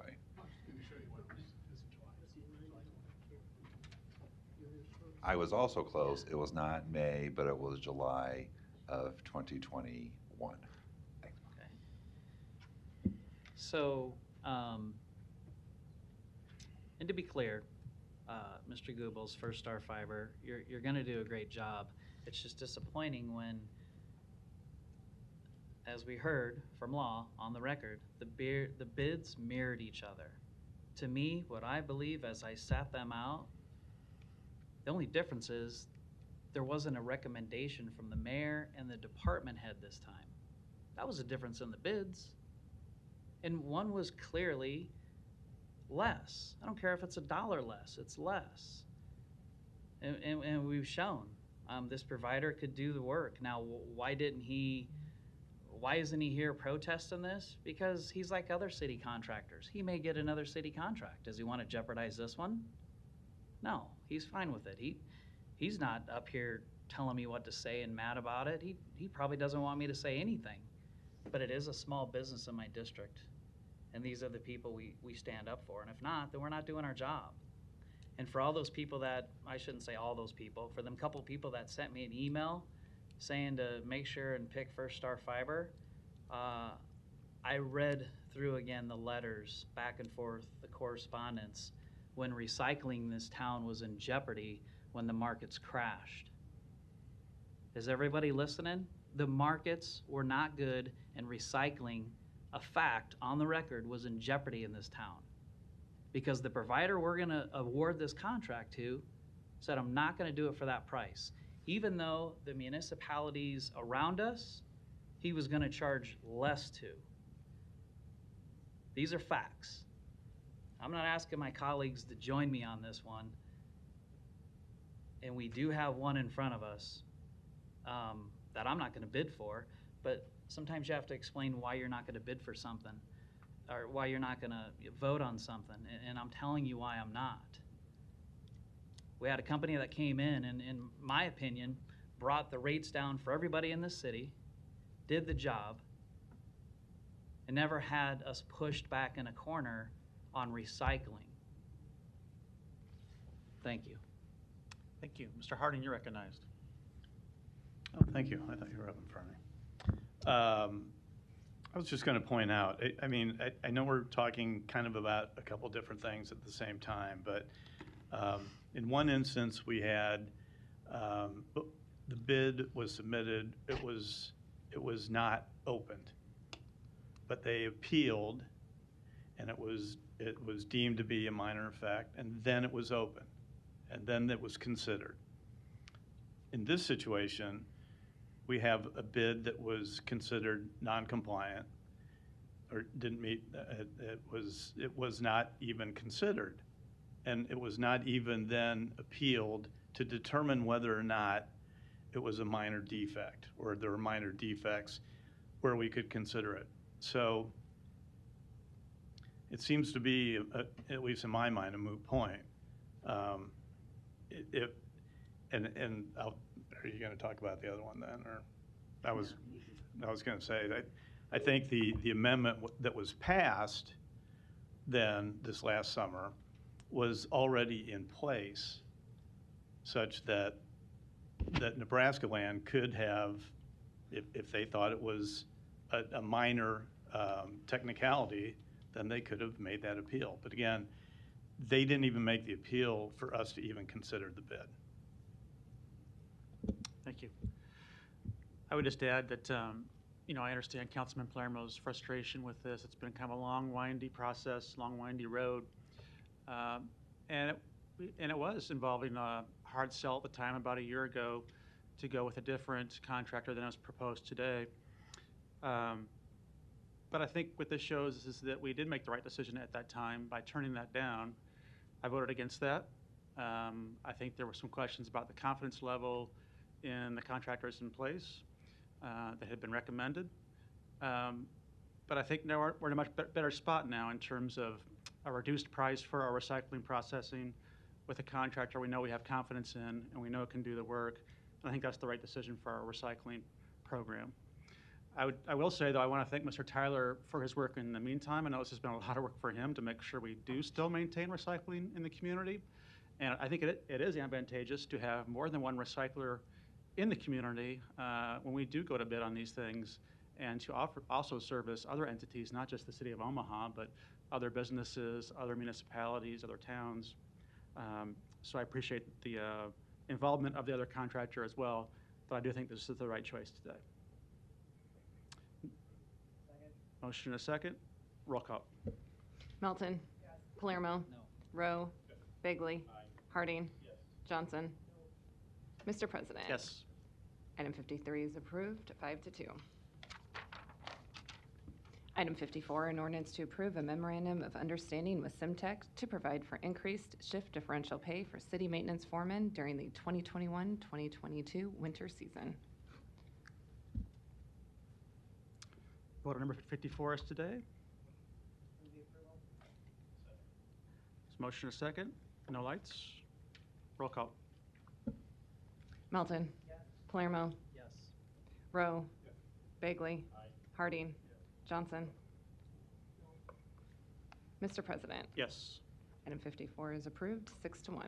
I was also close. It was not May, but it was July of 2021. Thanks. Okay. So, and to be clear, Mr. Goebbels, First Star Fiber, you're going to do a great job. It's just disappointing when, as we heard from Law on the record, the bids mirrored each other. To me, what I believe as I sat them out, the only difference is there wasn't a recommendation from the mayor and the department head this time. That was a difference in the bids. And one was clearly less. I don't care if it's $1 less, it's less. And we've shown this provider could do the work. Now, why isn't he here protesting this? Because he's like other city contractors. He may get another city contract. Does he want to jeopardize this one? No, he's fine with it. He's not up here telling me what to say and mad about it. He probably doesn't want me to say anything. But it is a small business in my district, and these are the people we stand up for. And if not, then we're not doing our job. And for all those people that, I shouldn't say all those people, for them couple people that sent me an email saying to make sure and pick First Star Fiber, I read through again the letters back and forth, the correspondence, when recycling this town was in jeopardy when the markets crashed. Is everybody listening? The markets were not good, and recycling, a fact on the record, was in jeopardy in this town. Because the provider we're going to award this contract to said, I'm not going to do it for that price. Even though the municipalities around us, he was going to charge less to. These are facts. I'm not asking my colleagues to join me on this one. And we do have one in front of us that I'm not going to bid for, but sometimes you have to explain why you're not going to bid for something or why you're not going to vote on something, and I'm telling you why I'm not. We had a company that came in and, in my opinion, brought the rates down for everybody in this city, did the job, and never had us pushed back in a corner on recycling. Thank you. Thank you. Mr. Harding, you're recognized. Oh, thank you. I thought you were up in front of me. I was just going to point out, I know we're talking kind of about a couple different things at the same time, but in one instance we had the bid was submitted, it was not opened, but they appealed, and it was deemed to be a minor effect, and then it was open, and then it was considered. In this situation, we have a bid that was considered non-compliant or didn't meet, it was not even considered. And it was not even then appealed to determine whether or not it was a minor defect or there were minor defects where we could consider it. So it seems to be, at least in my mind, a moot point. Are you going to talk about the other one then, or I was going to say that I think the amendment that was passed then this last summer was already in place, such that Nebraska Land could have, if they thought it was a minor technicality, then they could have made that appeal. But again, they didn't even make the appeal for us to even consider the bid. Thank you. I would just add that, I understand Councilman Palermo's frustration with this. It's been kind of a long, windy process, long, windy road. And it was involving a hard sell at the time, about a year ago, to go with a different contractor than was proposed today. But I think what this shows is that we did make the right decision at that time by turning that down. I voted against that. I think there were some questions about the confidence level in the contractors in place that had been recommended. But I think now we're in a much better spot now in terms of a reduced price for our recycling processing with a contractor we know we have confidence in and we know can do the work. And I think that's the right decision for our recycling program. I will say, though, I want to thank Mr. Tyler for his work in the meantime. I know this has been a lot of work for him to make sure we do still maintain recycling in the community. And I think it is advantageous to have more than one recycler in the community when we do go to bid on these things, and to also service other entities, not just the city of Omaha, but other businesses, other municipalities, other towns. So I appreciate the involvement of the other contractor as well, but I do think this is the right choice today. Motion and a second. Roll call. Melton. Palermo. Rowe. Bagley. Harding. Johnson. Mr. President. Yes. Item 53 is approved, 5-2. Item 54, an ordinance to approve a memorandum of understanding with Simtech to provide for increased shift differential pay for city maintenance foremen during the 2021-2022 winter season. Vote on number 54 is today. Motion a second. No lights. Roll call. Melton. Palermo. Yes. Rowe. Bagley. Harding. Johnson. Mr. President. Yes. Item 54 is approved, 6-1.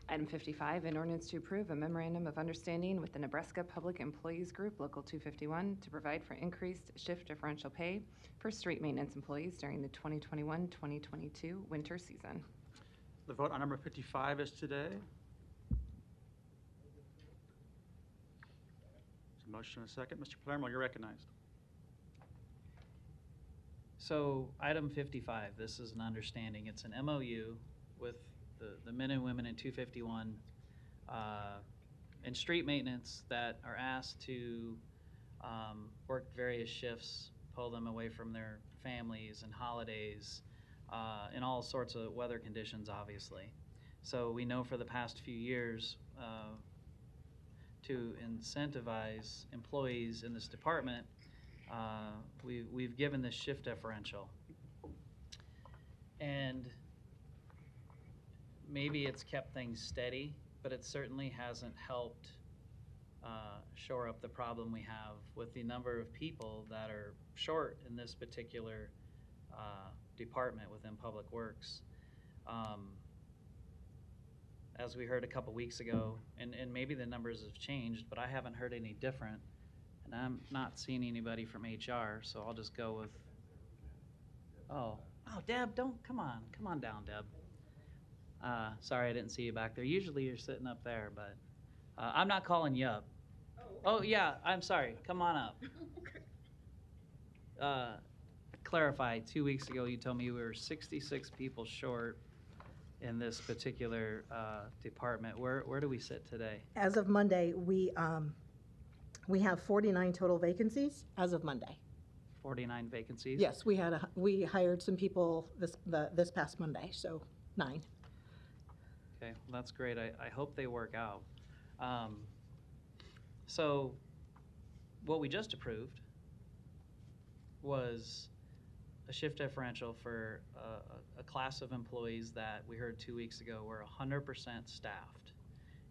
Item 55, an ordinance to approve a memorandum of understanding with the Nebraska Public Employees Group, Local 251, to provide for increased shift differential pay for street maintenance employees during the 2021-2022 winter season. The vote on number 55 is today. Motion and a second. Mr. Palermo, you're recognized. So item 55, this is an understanding. It's an MOU with the men and women in 251 in street maintenance that are asked to work various shifts, pull them away from their families and holidays, in all sorts of weather conditions, obviously. So we know for the past few years, to incentivize employees in this department, we've given this shift differential. And maybe it's kept things steady, but it certainly hasn't helped shore up the problem we have with the number of people that are short in this particular department within Public Works. As we heard a couple weeks ago, and maybe the numbers have changed, but I haven't heard any different, and I'm not seeing anybody from HR, so I'll just go with, oh, Deb, come on down, Deb. Sorry I didn't see you back there. Usually you're sitting up there, but I'm not calling you up. Oh, yeah, I'm sorry. Come on up. Clarify, 2 weeks ago you told me we were 66 people short in this particular department. Where do we sit today? As of Monday, we have 49 total vacancies as of Monday. 49 vacancies? Yes, we hired some people this past Monday, so 9. Okay, well, that's great. I hope they work out. So what we just approved was a shift differential for a class of employees that we heard 2 weeks ago were 100% staffed.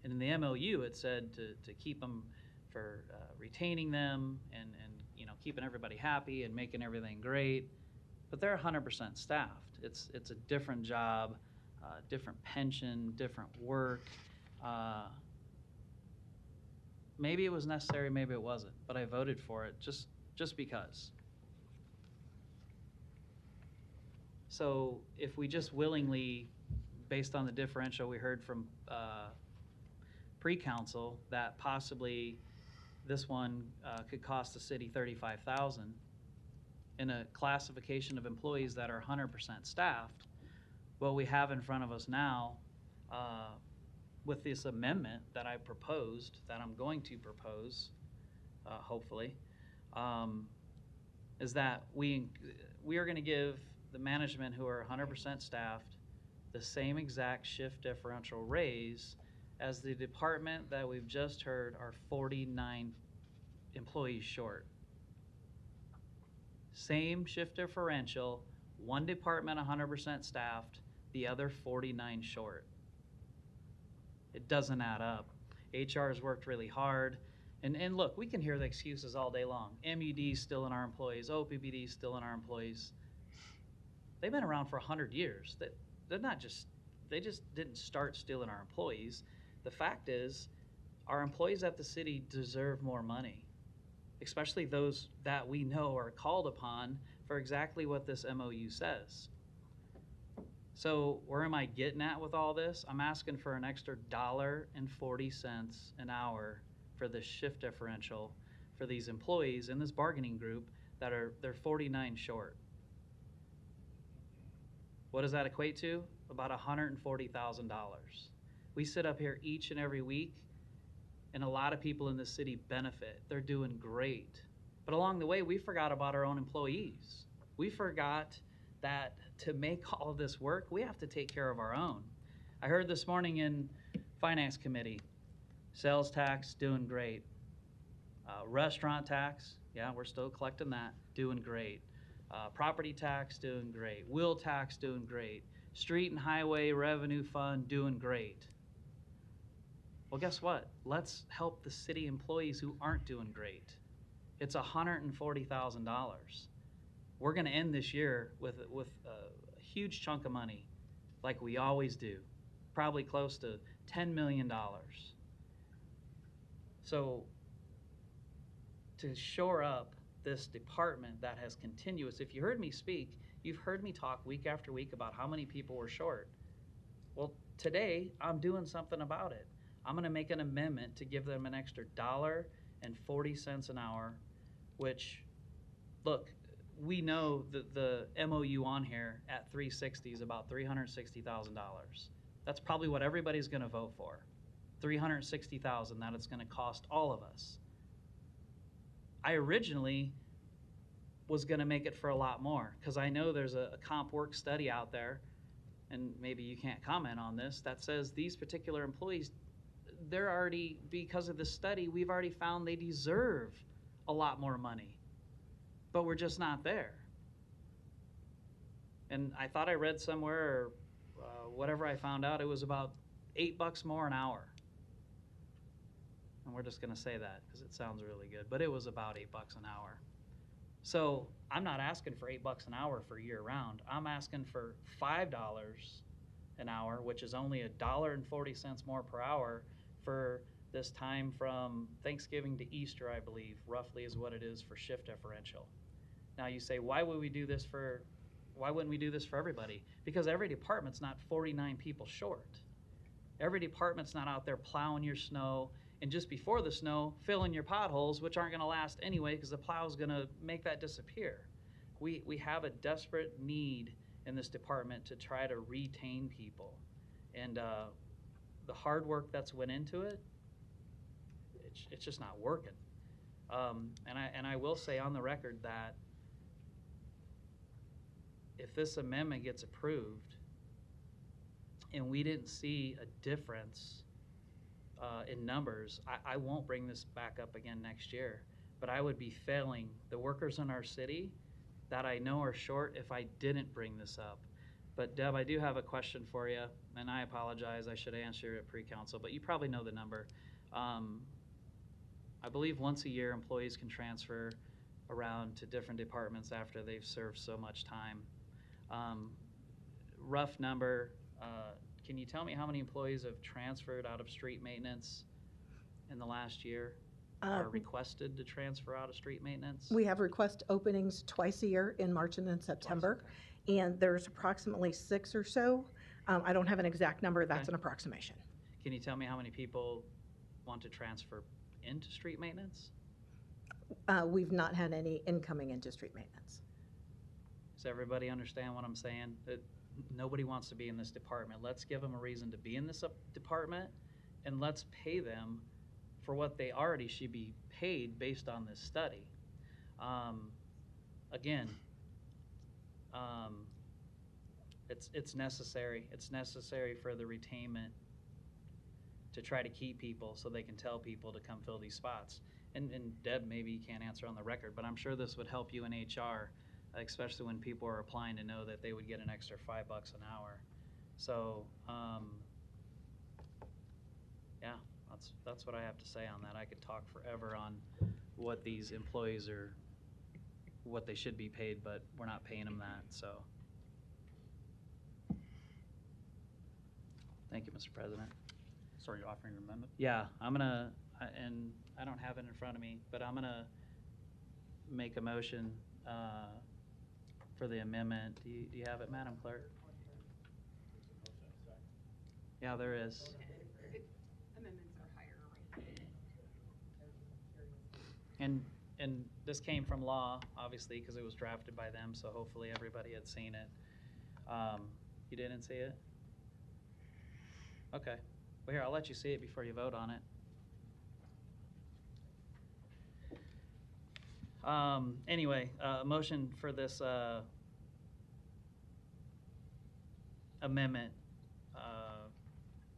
And in the MOU, it said to keep them for retaining them and keeping everybody happy and making everything great. But they're 100% staffed. It's a different job, different pension, different work. Maybe it was necessary, maybe it wasn't, but I voted for it just just because. So if we just willingly, based on the differential we heard from pre-council, that possibly this one could cost the city $35,000 in a classification of employees that are 100% staffed, what we have in front of us now with this amendment that I proposed, that I'm going to propose, hopefully, is that we are going to give the management who are 100% staffed the same exact shift differential raise as the department that we've just heard are 49 employees short. Same shift differential, one department 100% staffed, the other 49 short. It doesn't add up. HR has worked really hard. And look, we can hear the excuses all day long. MUD is still in our employees. OPBD is still in our employees. They've been around for 100 years. They just didn't start stealing our employees. The fact is, our employees at the city deserve more money, especially those that we know are called upon for exactly what this MOU says. So where am I getting at with all this? I'm asking for an extra $1.40 an hour for the shift differential for these employees in this bargaining group they're 49 short. What does that equate to? About $140,000. We sit up here each and every week, and a lot of people in this city benefit. They're doing great. But along the way, we forgot about our own employees. We forgot that to make all of this work, we have to take care of our own. I heard this morning in Finance Committee, sales tax, doing great. Restaurant tax, yeah, we're still collecting that, doing great. Property tax, doing great. Wheel tax, doing great. Street and Highway Revenue Fund, doing great. Well, guess what? Let's help the city employees who aren't doing great. It's $140,000. We're going to end this year with a huge chunk of money, like we always do, probably close to $10 million. So to shore up this department that has continuous, if you heard me speak, you've heard me talk week after week about how many people were short. Well, today I'm doing something about it. I'm going to make an amendment to give them an extra $1.40 an hour, which, look, we know that the MOU on here at 360 is about $360,000. That's probably what everybody's going to vote for. $360,000 that it's going to cost all of us. I originally was going to make it for a lot more because I know there's a comp work study out there, and maybe you can't comment on this, that says these particular employees, they're already, because of this study, we've already found they deserve a lot more money, but we're just not there. And I thought I read somewhere, or whatever I found out, it was about $8 more an hour. And we're just going to say that because it sounds really good, but it was about $8 an hour. So I'm not asking for $8 an hour for year round. I'm asking for $5 an hour, which is only $1.40 more per hour for this time from Thanksgiving to Easter, I believe, roughly is what it is for shift differential. Now you say, why wouldn't we do this for everybody? Because every department's not 49 people short. Every department's not out there plowing your snow, and just before the snow, filling your potholes, which aren't going to last anyway because the plow's going to make that disappear. We have a desperate need in this department to try to retain people. And the hard work that's went into it, it's just not working. And I will say on the record that if this amendment gets approved and we didn't see a difference in numbers, I won't bring this back up again next year. But I would be failing the workers in our city that I know are short if I didn't bring this up. But Deb, I do have a question for you, and I apologize, I should answer it pre-council, but you probably know the number. I believe once a year employees can transfer around to different departments after they've served so much time. Rough number, can you tell me how many employees have transferred out of street maintenance in the last year? are requested to transfer out of street maintenance? We have request openings twice a year in March and in September, and there's approximately 6 or so. I don't have an exact number, that's Okay. an approximation. Can you tell me how many people want to transfer into street maintenance? We've not had any incoming into street maintenance. Does everybody understand what I'm saying? That nobody wants to be in this department. Let's give them a reason to be in this department, and let's pay them for what they already should be paid based on this study. Again, it's necessary. It's necessary for the retainment to try to keep people so they can tell people to come fill these spots. And Deb, maybe you can't answer on the record, but I'm sure this would help you in HR, especially when people are applying, to know that they would get an extra $5 an hour. So, yeah, that's what I have to say on that. I could talk forever on what these employees are, what they should be paid, but we're not paying them that, so. Thank you, Mr. President. So are you offering an amendment? Yeah, I'm gonna, and I don't have it in front of me, but I'm gonna make a motion for the amendment. Do you have it, Madam Clerk? Yeah, there is. Amendments are higher. And this came from law, obviously, because it was drafted by them, so hopefully everybody had seen it. You didn't see it? Okay. Well, here, I'll let you see it before you vote on it. Anyway, motion for this amendment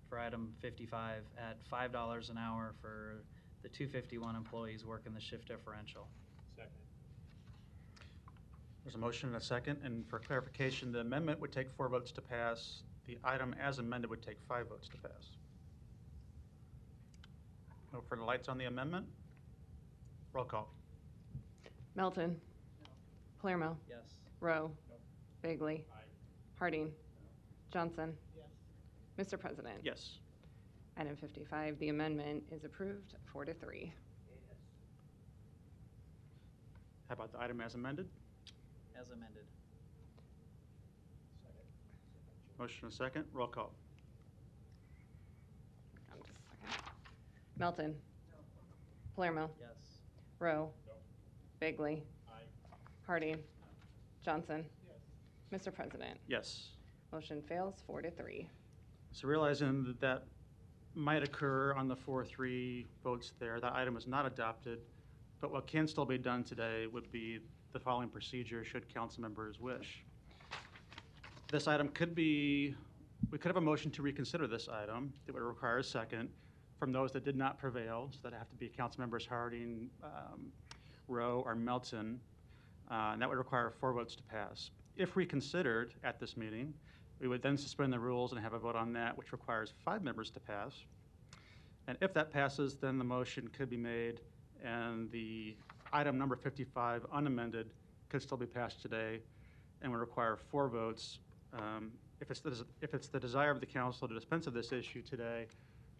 for item 55 at $5 an hour for the 251 employees working the shift differential. Second. There's a motion and a second, and for clarification, the amendment would take 4 votes to pass. The item as amended would take 5 votes to pass. No further lights on the amendment? Roll call. Melton. Palermo. Yes. Rowe. Bagley. Harding. Johnson. Mr. President. Yes. Item 55, the amendment is approved 4-3. How about the item as amended? As amended. Motion and a second. Roll call. Just a second. Melton. Palermo. Yes. Rowe. Bagley. Harding. Johnson. Mr. President. Yes. Motion fails 4-3. So realizing that that might occur on the 4-3 votes there, that item is not adopted, but what can still be done today would be the following procedure should council members wish. This item could be, we could have a motion to reconsider this item that would require a second from those that did not prevail, so that have to be council members Harding, Rowe, or Melton, and that would require 4 votes to pass. If reconsidered at this meeting, we would then suspend the rules and have a vote on that, which requires 5 members to pass. And if that passes, then the motion could be made, and the item number 55, unamended, could still be passed today, and would require 4 votes. If it's the desire of the council to dispense of this issue today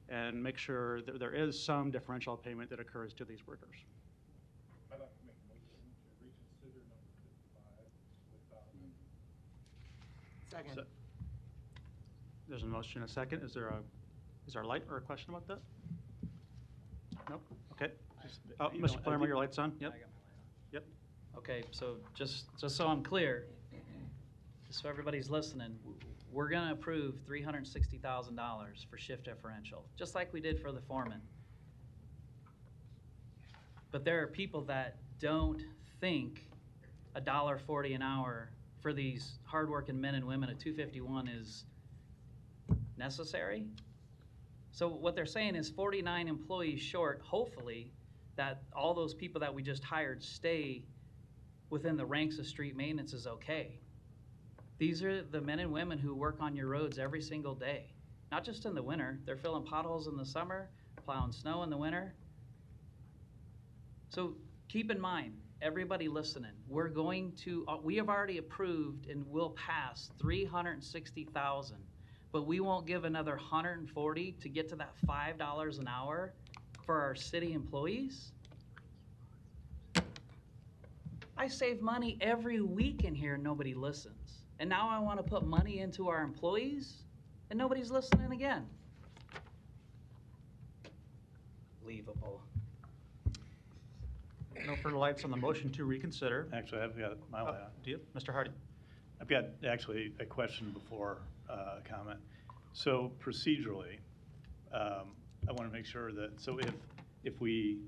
and make sure that there is some differential payment that occurs to these workers. I'd like to make a motion to reconsider number 55 without. Second. There's a motion and a second. Is there a light or a question about that? Nope. Okay. Oh, Mr. Palermo, your light's on? Yep. Yep. Okay, so just so I'm clear, just so everybody's listening, we're gonna approve $360,000 for shift differential, just like we did for the foreman. But there are people that don't think $1.40 an hour for these hardworking men and women at 251 is necessary. So what they're saying is 49 employees short, hopefully, that all those people that we just hired stay within the ranks of street maintenance is okay. These are the men and women who work on your roads every single day, not just in the winter. They're filling potholes in the summer, plowing snow in the winter. So keep in mind, everybody listening, we have already approved and will pass $360,000, but we won't give another $140 to get to that $5 an hour. for our city employees? I save money every week in here and nobody listens. And now I want to put money into our employees and nobody's listening again. Unbelievable. No further lights on the motion to reconsider. Actually, I've got my light on. Do you? Mr. Hardy? I've got actually a question before a comment. So procedurally, I want to make sure that, so if we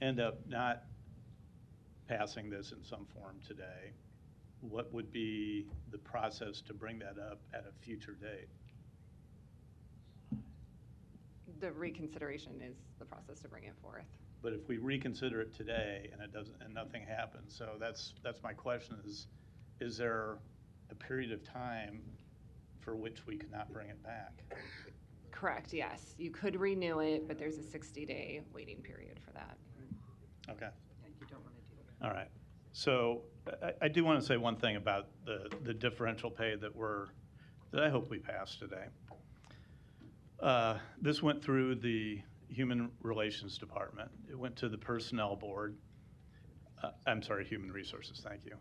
end up not passing this in some form today, what would be the process to bring that up at a future date? The reconsideration is the process to bring it forth. But if we reconsider it today and it doesn't, and nothing happens, so that's my question is there a period of time for which we could not bring it back? Correct, yes. You could renew it, but there's a 60-day waiting period for that. Okay. You don't want to do that. All right. So I do want to say one thing about the differential pay that I hope we pass today. This went through the Human Relations Department. It went to the Personnel Board. I'm sorry, Human Resources, thank you.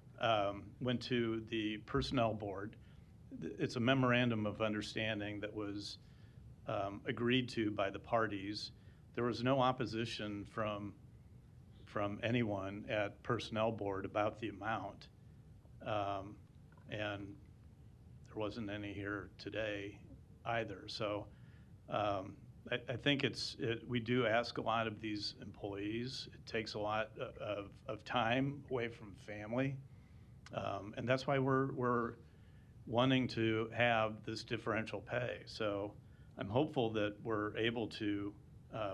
Went to the Personnel Board. It's a memorandum of understanding that was agreed to by the parties. There was no opposition from anyone at Personnel Board about the amount. And there wasn't any here today either. So I think we do ask a lot of these employees. It takes a lot of time away from family. And that's why we're wanting to have this differential pay. So I'm hopeful that we're able to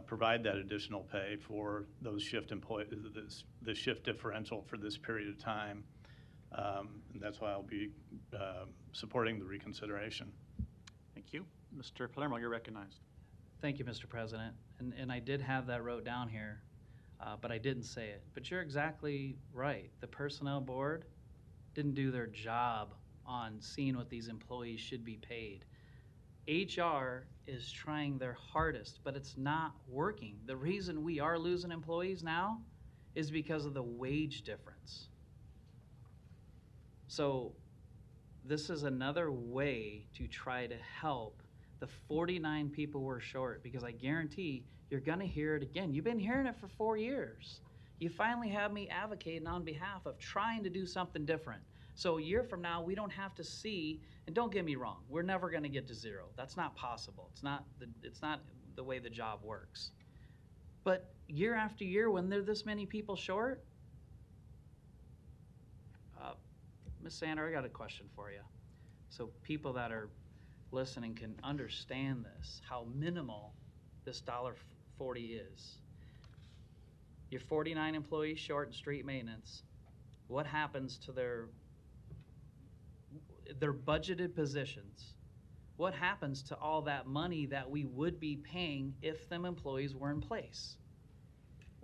provide that additional pay for those shift employees, the shift differential for this period of time. And that's why I'll be supporting the reconsideration. Thank you. Mr. Palermo, you're recognized. Thank you, Mr. President. And I did have that wrote down here, but I didn't say it. But you're exactly right. The Personnel Board didn't do their job on seeing what these employees should be paid. HR is trying their hardest, but it's not working. The reason we are losing employees now is because of the wage difference. So this is another way to try to help the 49 people we're short, because I guarantee you're going to hear it again. You've been hearing it for 4 years. You finally have me advocating on behalf of trying to do something different. So a year from now, we don't have to see, and don't get me wrong, we're never going to get to zero. That's not possible. It's not the way the job works. But year after year, when there are this many people short, Ms. Sander, I got a question for you. So people that are listening can understand this, how minimal this $1.40 is. You're 49 employees short in street maintenance. What happens to their budgeted positions? What happens to all that money that we would be paying if them employees were in place?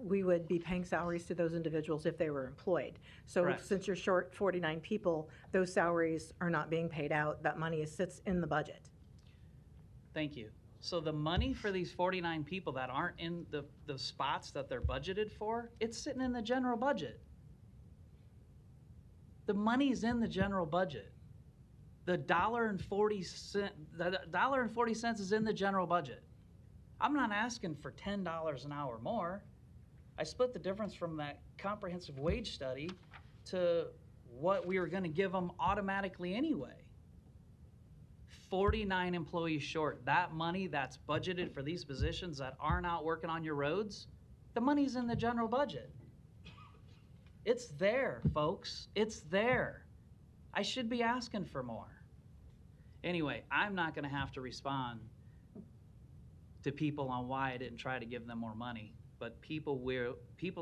We would be paying salaries to those individuals if they were employed. So Correct. since you're short 49 people, those salaries are not being paid out. That money sits in the budget. Thank you. So the money for these 49 people that aren't in the spots that they're budgeted for, it's sitting in the general budget. The money's in the general budget. The $1.40 is in the general budget. I'm not asking for $10 an hour more. I split the difference from that comprehensive wage study to what we were going to give them automatically anyway. 49 employees short. That money that's budgeted for these positions that aren't out working on your roads, the money's in the general budget. It's there, folks. It's there. I should be asking for more. Anyway, I'm not going to have to respond to people on why I didn't try to give them more money, but people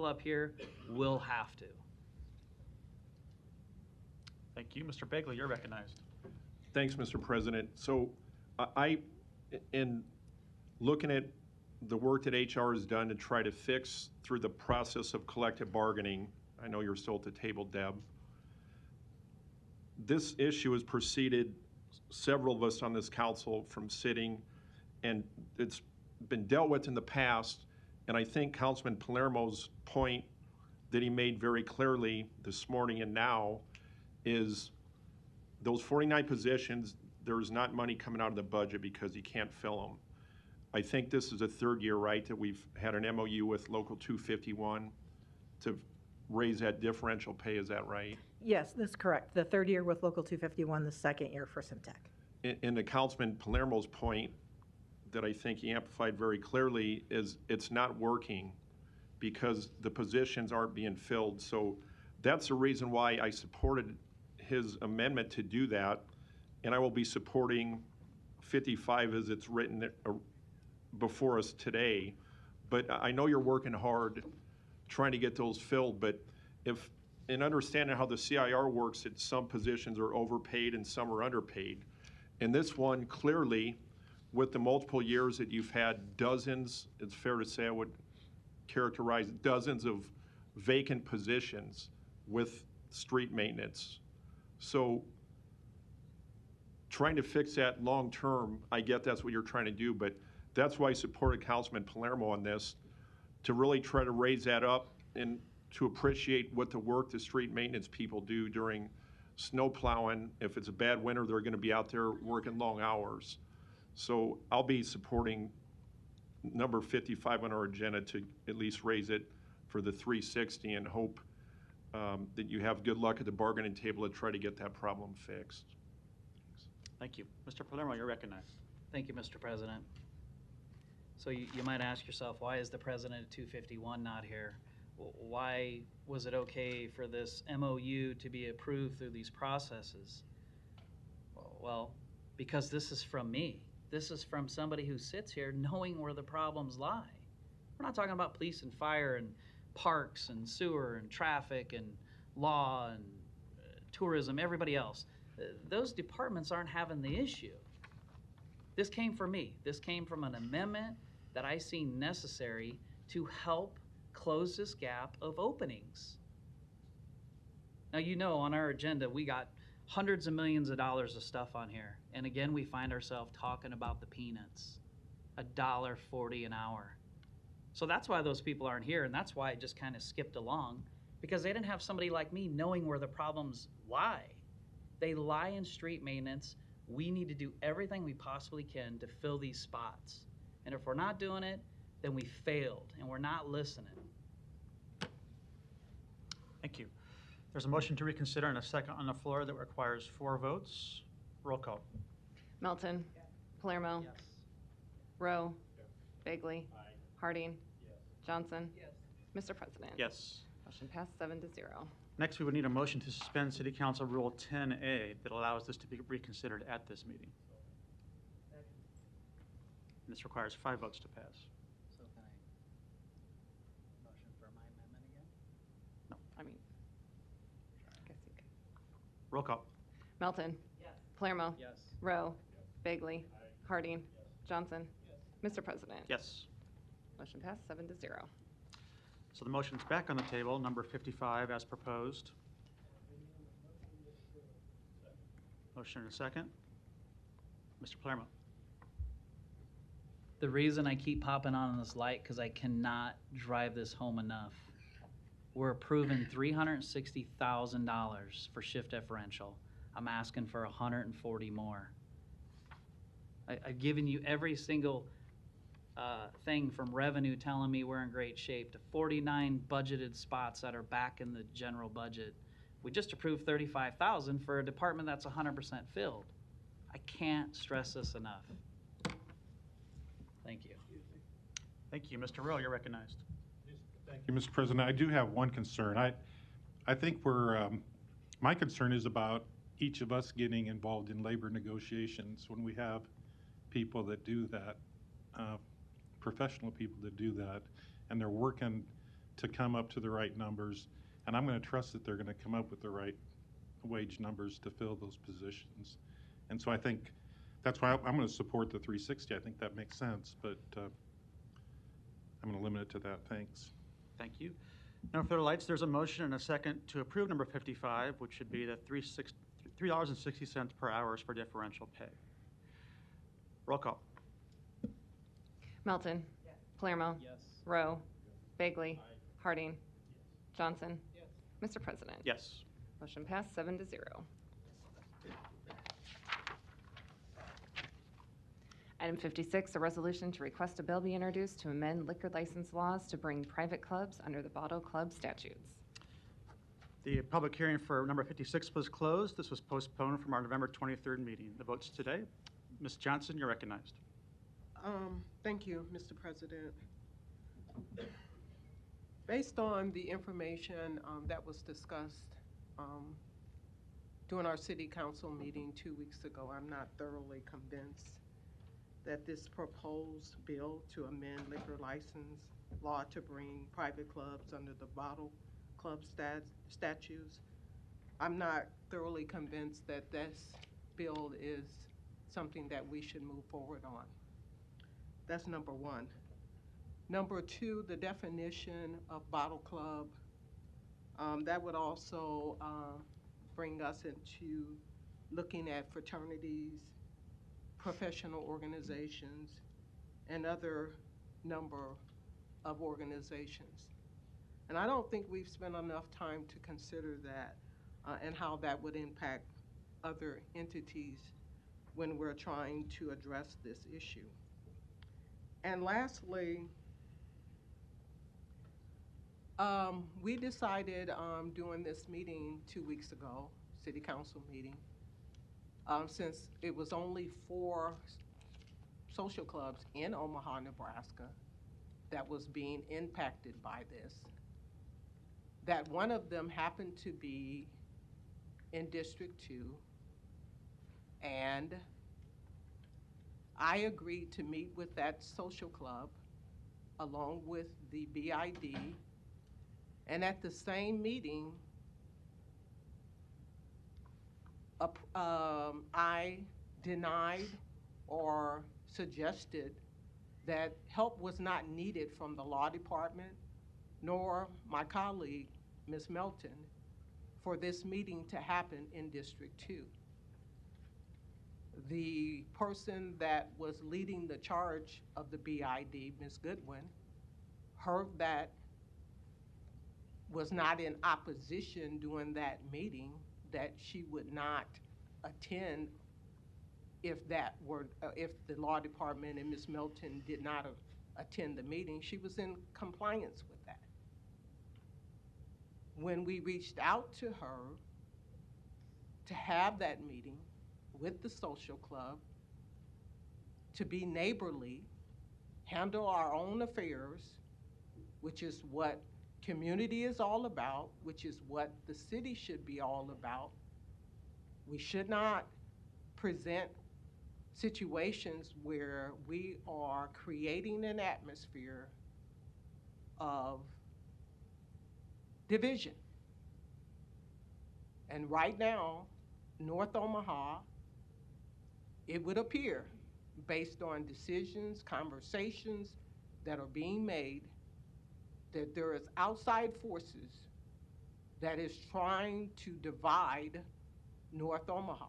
up here will have to. Thank you. Mr. Begley, you're recognized. Thanks, Mr. President. So in looking at the work that HR has done to try to fix through the process of collective bargaining, I know you're still at the table, Deb. This issue has preceded several of us on this council from sitting, and it's been dealt with in the past, And I think Councilman Palermo's point that he made very clearly this morning and now is those 49 positions, there's not money coming out of the budget because you can't fill them. I think this is the third year, right, that we've had an MOU with Local 251 to raise that differential pay, is that right? Yes, that's correct. The third year with Local 251, the second year for Simtech. And to Councilman Palermo's point that I think he amplified very clearly is it's not working because the positions aren't being filled. So that's the reason why I supported his amendment to do that. And I will be supporting 55 as it's written before us today. But I know you're working hard trying to get those filled. But if, in understanding how the CIR works, that some positions are overpaid and some are underpaid. And this one, clearly, with the multiple years that you've had dozens, it's fair to say I would characterize dozens of vacant positions with street maintenance. So trying to fix that long term, I get that's what you're trying to do, but that's why I supported Councilman Palermo on this, to really try to raise that up and to appreciate what the work the street maintenance people do during snow plowing. If it's a bad winter, they're going to be out there working long hours. So I'll be supporting number 55 on our agenda to at least raise it for the 360 and hope that you have good luck at the bargaining table to try to get that problem fixed. Thank you. Mr. Palermo, you're recognized. Thank you, Mr. President. So you might ask yourself, why is the president of 251 not here? Why was it okay for this MOU to be approved through these processes? Well, because this is from me. This is from somebody who sits here knowing where the problems lie. We're not talking about police and fire and parks and sewer and traffic and law and tourism, everybody else. Those departments aren't having the issue. This came from me. This came from an amendment that I see necessary to help close this gap of openings. Now, you know, on our agenda, we got hundreds of millions of dollars of stuff on here. And again, we find ourselves talking about the peanuts, $1.40 an hour. So that's why those people aren't here, and that's why I just kind of skipped along, because they didn't have somebody like me knowing where the problems lie. They lie in street maintenance. We need to do everything we possibly can to fill these spots. And if we're not doing it, then we failed, and we're not listening. Thank you. There's a motion to reconsider and a second on the floor that requires 4 votes. Roll call. Melton. Palermo. Rowe. Bagley. Harding. Johnson. Mr. President. Yes. Motion passed 7-0. Next, we would need a motion to suspend City Council Rule 10A that allows this to be reconsidered at this meeting. And this requires 5 votes to pass. So can I motion for my amendment again? No. I mean, I guess you could. Roll call. Melton. Yes. Palermo. Yes. Rowe. Bagley. Harding. Johnson. Mr. President. Yes. Motion passed 7-0. So the motion's back on the table, number 55 as proposed. Motion and a second. Mr. Palermo. The reason I keep popping on this light, because I cannot drive this home enough. We're approving $360,000 for shift differential. I'm asking for 140 more. I've given you every single thing from revenue telling me we're in great shape to 49 budgeted spots that are back in the general budget. We just approved $35,000 for a department that's 100% filled. I can't stress this enough. Thank you. Thank you. Mr. Rowe, you're recognized. Thank you, Mr. President. I do have one concern. I think my concern is about each of us getting involved in labor negotiations when we have people that do that, professional people that do that, and they're working to come up to the right numbers. And I'm going to trust that they're going to come up with the right wage numbers to fill those positions. And so I think that's why I'm going to support the 360. I think that makes sense, but I'm going to limit it to that. Thanks. Thank you. No further lights. There's a motion and a second to approve number 55, which should be the $3.60 per hour for differential pay. Roll call. Melton. Palermo. Yes. Rowe. Bagley. Harding. Johnson. Mr. President. Yes. Motion passed 7-0. Item 56, a resolution to request a bill be introduced to amend liquor license laws to bring private clubs under the Bottle Club statutes. The public hearing for number 56 was closed. This was postponed from our November 23rd meeting. The vote's today. Ms. Johnson, you're recognized. Thank you, Mr. President. Based on the information that was discussed during our city council meeting 2 weeks ago, I'm not thoroughly convinced that this proposed bill to amend liquor license law to bring private clubs under the Bottle Club statutes, I'm not thoroughly convinced that this bill is something that we should move forward on. That's number one. Number two, the definition of bottle club, that would also bring us into looking at fraternities, professional organizations, and other number of organizations. And I don't think we've spent enough time to consider that and how that would impact other entities when we're trying to address this issue. And lastly, we decided during this meeting 2 weeks ago, city council meeting, since it was only 4 social clubs in Omaha, Nebraska, that was being impacted by this, that one of them happened to be in District 2, and I agreed to meet with that social club along with the BID, and at the same meeting, I denied or suggested that help was not needed from the law department, nor my colleague, Ms. Melton, for this meeting to happen in District 2. The person that was leading the charge of the BID, Ms. Goodwin, heard that was not in opposition during that meeting, that she would not attend if that were, if the law department and Ms. Melton did not attend the meeting. She was in compliance with that. When we reached out to her to have that meeting with the social club, to be neighborly, handle our own affairs, which is what community is all about, which is what the city should be all about. We should not present situations where we are creating an atmosphere of division. And right now, North Omaha, it would appear, based on decisions, conversations that are being made, that there is outside forces that is trying to divide North Omaha.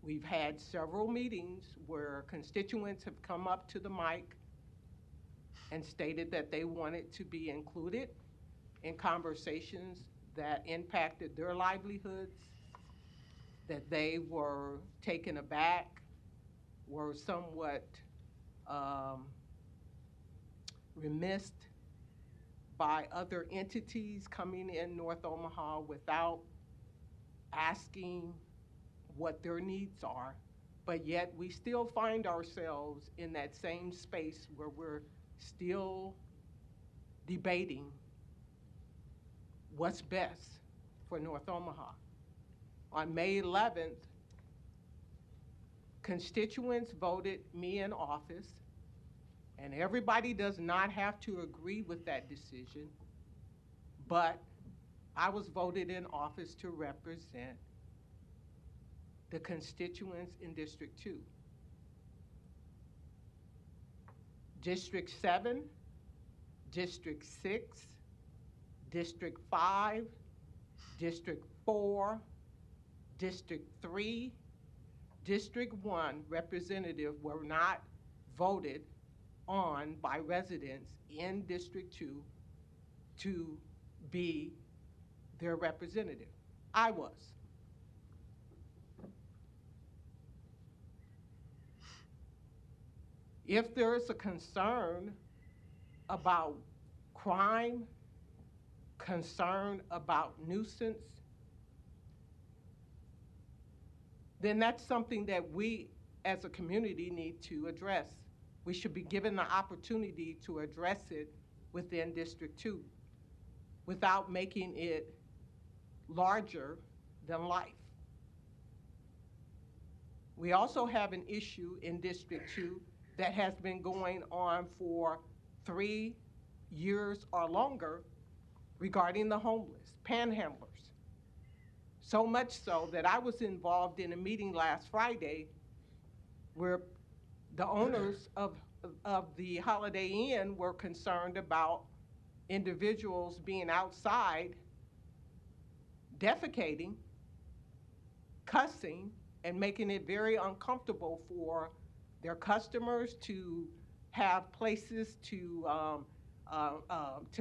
We've had several meetings where constituents have come up to the mic and stated that they wanted to be included in conversations that impacted their livelihoods, that they were taken aback, were somewhat remiss by other entities coming in North Omaha without asking what their needs are, but yet we still find ourselves in that same space where we're still debating what's best for North Omaha. On May 11th, constituents voted me in office, and everybody does not have to agree with that decision, but I was voted in office to represent the constituents in District 2. District 7, District 6, District 5, District 4, District 3, District 1 representative were not voted on by residents in District 2 to be their representative. I was. If there is a concern about crime, concern about nuisance, then that's something that we as a community need to address. We should be given the opportunity to address it within District 2 without making it larger than life. We also have an issue in District 2 that has been going on for 3 years or longer regarding the homeless, panhandlers. So much so that I was involved in a meeting last Friday where the owners of the Holiday Inn were concerned about individuals being outside defecating, cussing, and making it very uncomfortable for their customers to have places to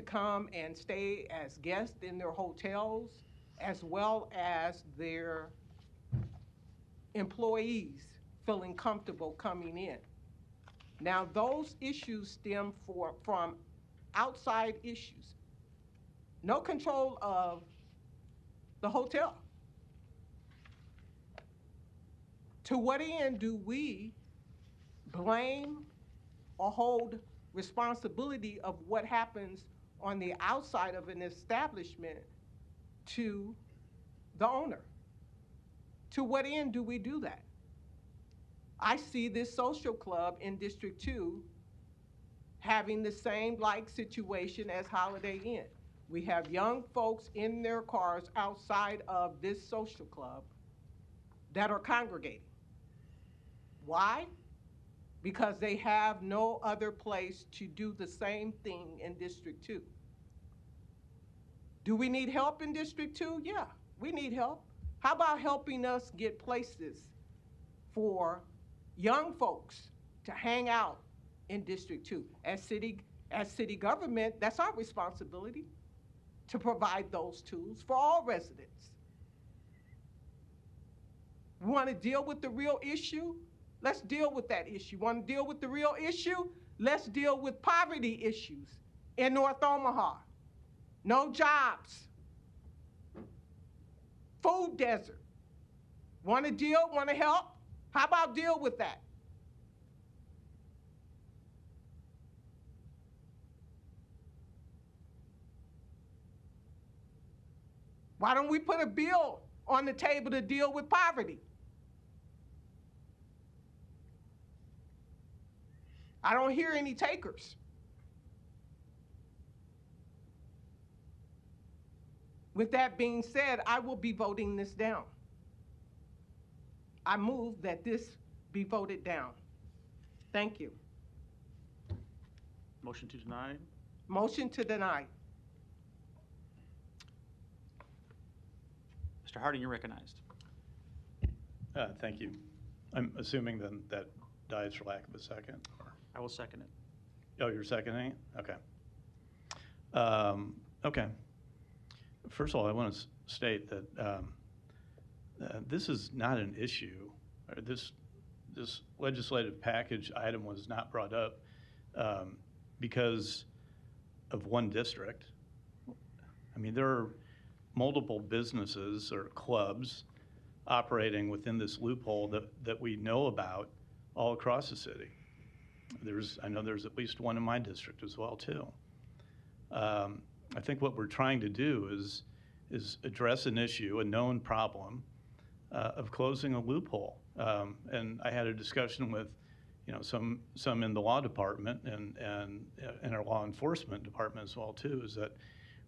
come and stay as guests in their hotels, as well as their employees feeling comfortable coming in. Now, those issues stem from outside issues. No control of the hotel. To what end do we blame or hold responsibility of what happens on the outside of an establishment to the owner? To what end do we do that? I see this social club in District 2 having the same like situation as Holiday Inn. We have young folks in their cars outside of this social club that are congregating. Why? Because they have no other place to do the same thing in District 2. Do we need help in District 2? Yeah, we need help. How about helping us get places for young folks to hang out in District 2? As city government, that's our responsibility to provide those tools for all residents. We want to deal with the real issue? Let's deal with that issue. Want to deal with the real issue? Let's deal with poverty issues in North Omaha. No jobs. Food desert. Want to deal? Want to help? How about deal with that? Why don't we put a bill on the table to deal with poverty? I don't hear any takers. With that being said, I will be voting this down. I move that this be voted down. Thank you. Motion to deny. Motion to deny. Mr. Harding, you're recognized. Thank you. I'm assuming then that dies for lack of a second. Or... I will second it. Oh, you're seconding it? Okay. Okay. First of all, I want to state that this is not an issue. Or this legislative package item was not brought up because of one district. I mean, there are multiple businesses or clubs operating within this loophole that we know about all across the city. I know there's at least one in my district as well too. I think what we're trying to do is address an issue, a known problem of closing a loophole. And I had a discussion with, some in the law department and in our law enforcement department as well too, is that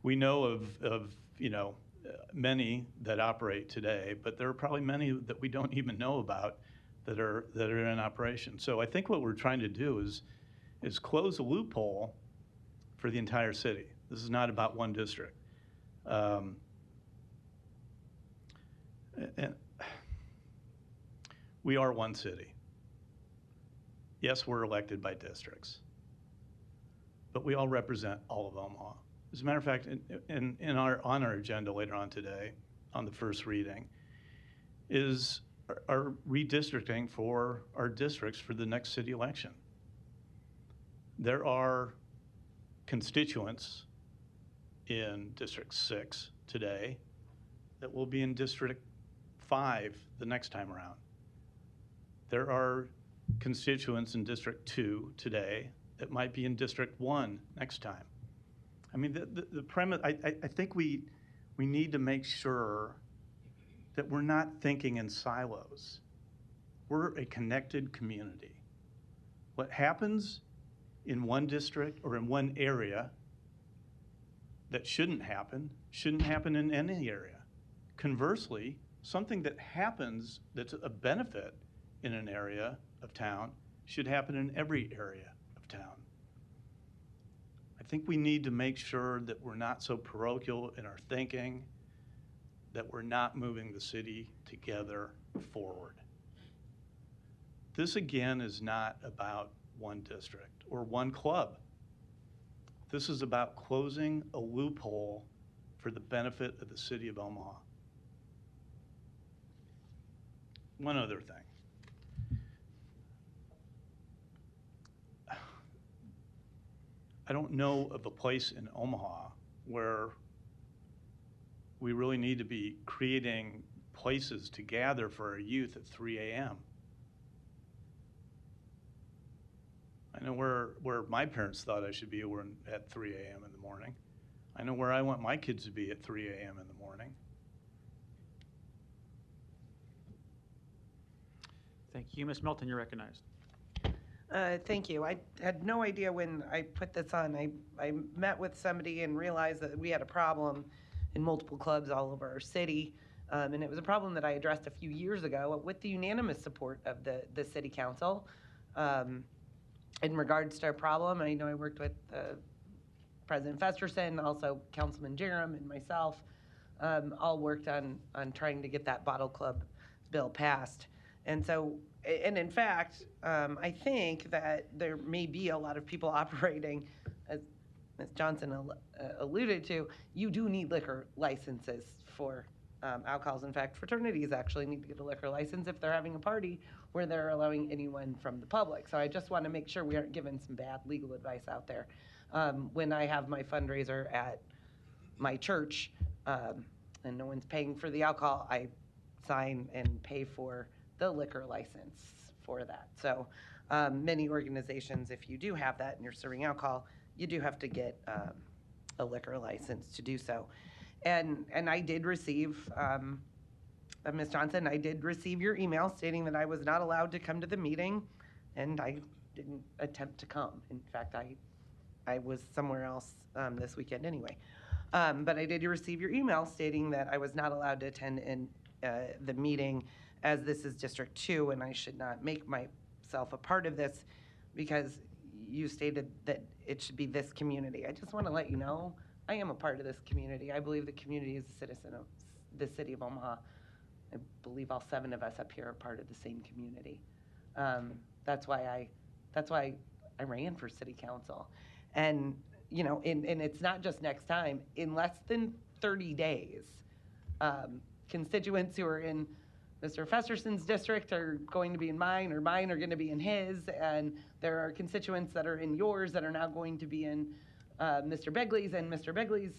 we know of many that operate today, but there are probably many that we don't even know about that are in operation. So I think what we're trying to do is close a loophole for the entire city. This is not about one district. And we are one city. Yes, we're elected by districts. but we all represent all of Omaha. As a matter of fact, on our agenda later on today, on the first reading, is our redistricting for our districts for the next city election. There are constituents in District 6 today that will be in District 5 the next time around. There are constituents in District 2 today that might be in District 1 next time. I mean, the premise, I think we need to make sure that we're not thinking in silos. We're a connected community. What happens in one district or in one area that shouldn't happen in any area. Conversely, something that happens that's a benefit in an area of town should happen in every area of town. I think we need to make sure that we're not so parochial in our thinking, that we're not moving the city together forward. This, again, is not about one district or one club. This is about closing a loophole for the benefit of the city of Omaha. One other thing. I don't know of a place in Omaha where we really need to be creating places to gather for our youth at 3 a.m. I know where my parents thought I should be at 3 a.m. in the morning. I know where I want my kids to be at 3 a.m. in the morning. Thank you. Ms. Melton, you're recognized. Thank you. I had no idea when I put this on. I met with somebody and realized that we had a problem in multiple clubs all over our city. And it was a problem that I addressed a few years ago with the unanimous support of the city council. In regards to our problem, I know I worked with President Festerson, also Councilman Jerem and myself, all worked on trying to get that bottle club bill passed. And so, and in fact, I think that there may be a lot of people operating, as Ms. Johnson alluded to, you do need liquor licenses for alcohols. In fact, fraternities actually need to get a liquor license if they're having a party where they're allowing anyone from the public. So I just want to make sure we aren't giving some bad legal advice out there. When I have my fundraiser at my church and no one's paying for the alcohol, I sign and pay for the liquor license for that. So many organizations, if you do have that and you're serving alcohol, you do have to get a liquor license to do so. And I did receive, Ms. Johnson, I did receive your email stating that I was not allowed to come to the meeting, and I didn't attempt to come. In fact, I was somewhere else this weekend anyway. But I did receive your email stating that I was not allowed to attend the meeting, as this is District 2 and I should not make myself a part of this because you stated that it should be this community. I just want to let you know I am a part of this community. I believe the community is a citizen of the city of Omaha. I believe all 7 of us up here are part of the same community. That's why I ran for city council. And, you know, and it's not just next time. In less than 30 days, constituents who are in Mr. Festerson's district are going to be in mine, or mine are going to be in his, and there are constituents that are in yours that are now going to be in Mr. Begley's, and Mr. Begley's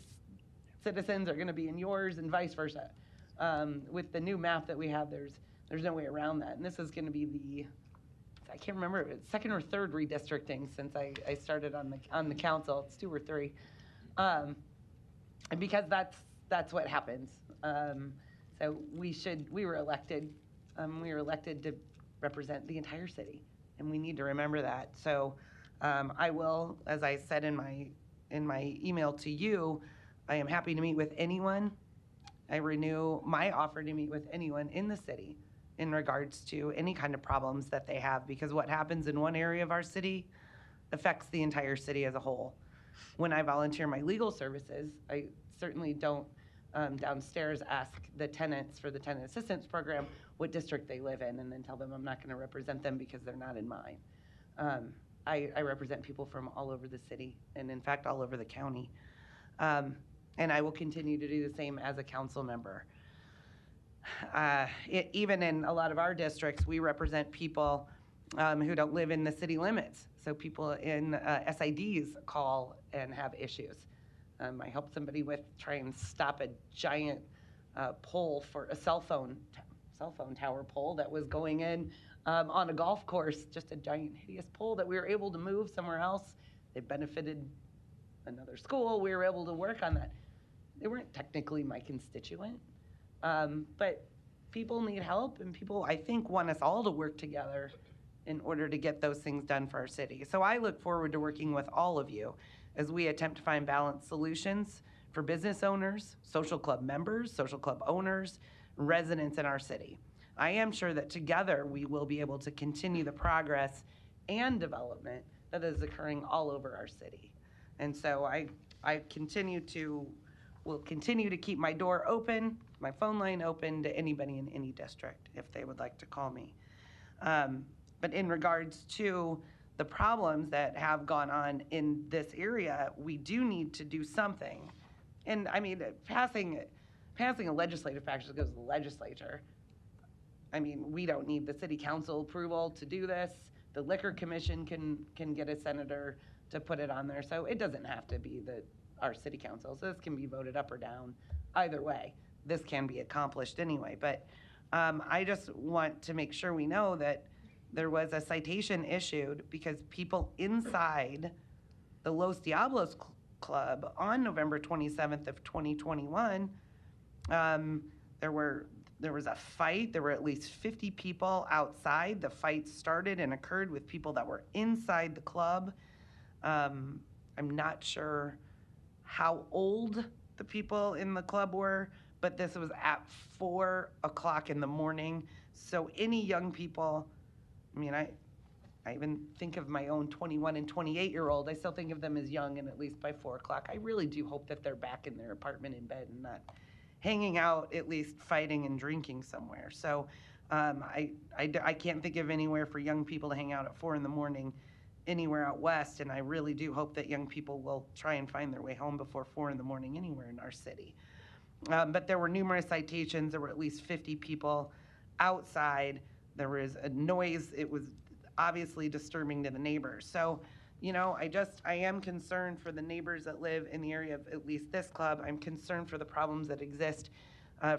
citizens are going to be in yours, and vice versa. With the new map that we have, there's no way around that, and this is going to be I can't remember if it's 2nd or 3rd redistricting since I started on the council. It's 2 or 3, and because that's what happens. So we were elected to represent the entire city, and we need to remember that. So I will, as I said in my email to you, I am happy to meet with anyone. I renew my offer to meet with anyone in the city in regards to any kind of problems that they have, because what happens in one area of our city affects the entire city as a whole. When I volunteer my legal services, I certainly don't downstairs ask the tenants for the tenant assistance program what district they live in and then tell them I'm not going to represent them because they're not in mine. I represent people from all over the city and in fact, all over the county. And I will continue to do the same as a council member. Even in a lot of our districts, we represent people who don't live in the city limits. So people in SIDs call and have issues. I helped somebody with try and stop a giant pole for a cell phone tower pole that was going in on a golf course, just a giant hideous pole that we were able to move somewhere else. They benefited another school. We were able to work on that. They weren't technically my constituent, but people need help, and people, I think, want us all to work together in order to get those things done for our city. So I look forward to working with all of you as we attempt to find balanced solutions for business owners, social club members, social club owners, residents in our city. I am sure that together we will be able to continue the progress and development that is occurring all over our city. And so I will continue to keep my door open, my phone line open to anybody in any district if they would like to call me. But in regards to the problems that have gone on in this area, we do need to do something. And I mean, passing a legislative package that goes to the legislature, I mean, we don't need the city council approval to do this. The liquor commission can get a senator to put it on there. So it doesn't have to be our city council. So this can be voted up or down. Either way, this can be accomplished anyway. But I just want to make sure we know that there was a citation issued because people inside the Los Diablos Club on November 27th of 2021, there was a fight. There were at least 50 people outside. The fight started and occurred with people that were inside the club. I'm not sure how old the people in the club were, but this was at 4 o'clock in the morning. So any young people, I mean, I even think of my own 21 and 28-year-old. I still think of them as young, and at least by 4 o'clock, I really do hope that they're back in their apartment in bed and not hanging out, at least fighting and drinking somewhere. So I can't think of anywhere for young people to hang out at 4 in the morning anywhere out west, and I really do hope that young people will try and find their way home before 4 in the morning anywhere in our city. But there were numerous citations. There were at least 50 people outside. There was a noise. It was obviously disturbing to the neighbors. So, you know, I am concerned for the neighbors that live in the area of at least this club. I'm concerned for the problems that exist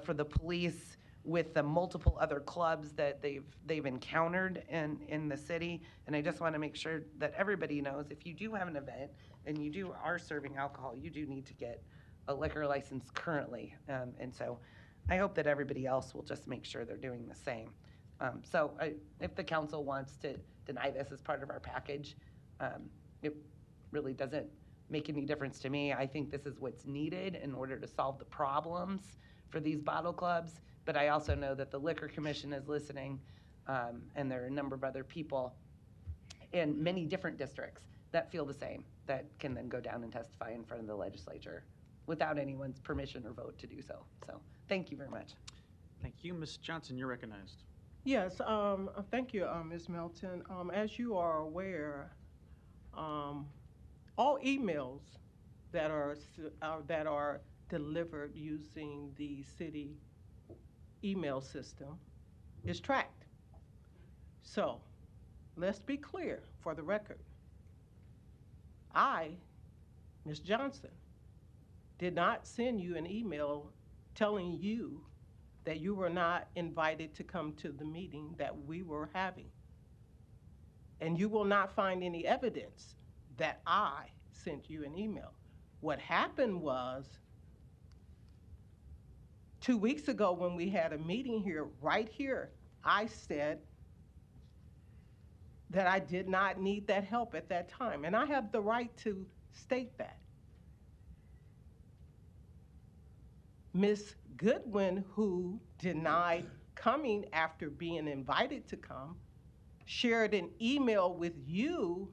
for the police with the multiple other clubs that they've encountered in the city. And I just want to make sure that everybody knows if you do have an event and you are serving alcohol, you do need to get a liquor license currently. And so I hope that everybody else will just make sure they're doing the same. So if the council wants to deny this as part of our package, it really doesn't make any difference to me. I think this is what's needed in order to solve the problems for these bottle clubs. But I also know that the Liquor Commission is listening, and there are a number of other people in many different districts that feel the same, that can then go down and testify in front of the legislature without anyone's permission or vote to do so. So thank you very much. Thank you. Ms. Johnson, you're recognized. Yes, thank you, Ms. Melton. As you are aware, all emails that are delivered using the city email system is tracked. So let's be clear for the record. I, Ms. Johnson, did not send you an email telling you that you were not invited to come to the meeting that we were having. And you will not find any evidence that I sent you an email. What happened was 2 weeks ago when we had a meeting here, right here, I said that I did not need that help at that time. And I have the right to state that. Ms. Goodwin, who denied coming after being invited to come, shared an email with you,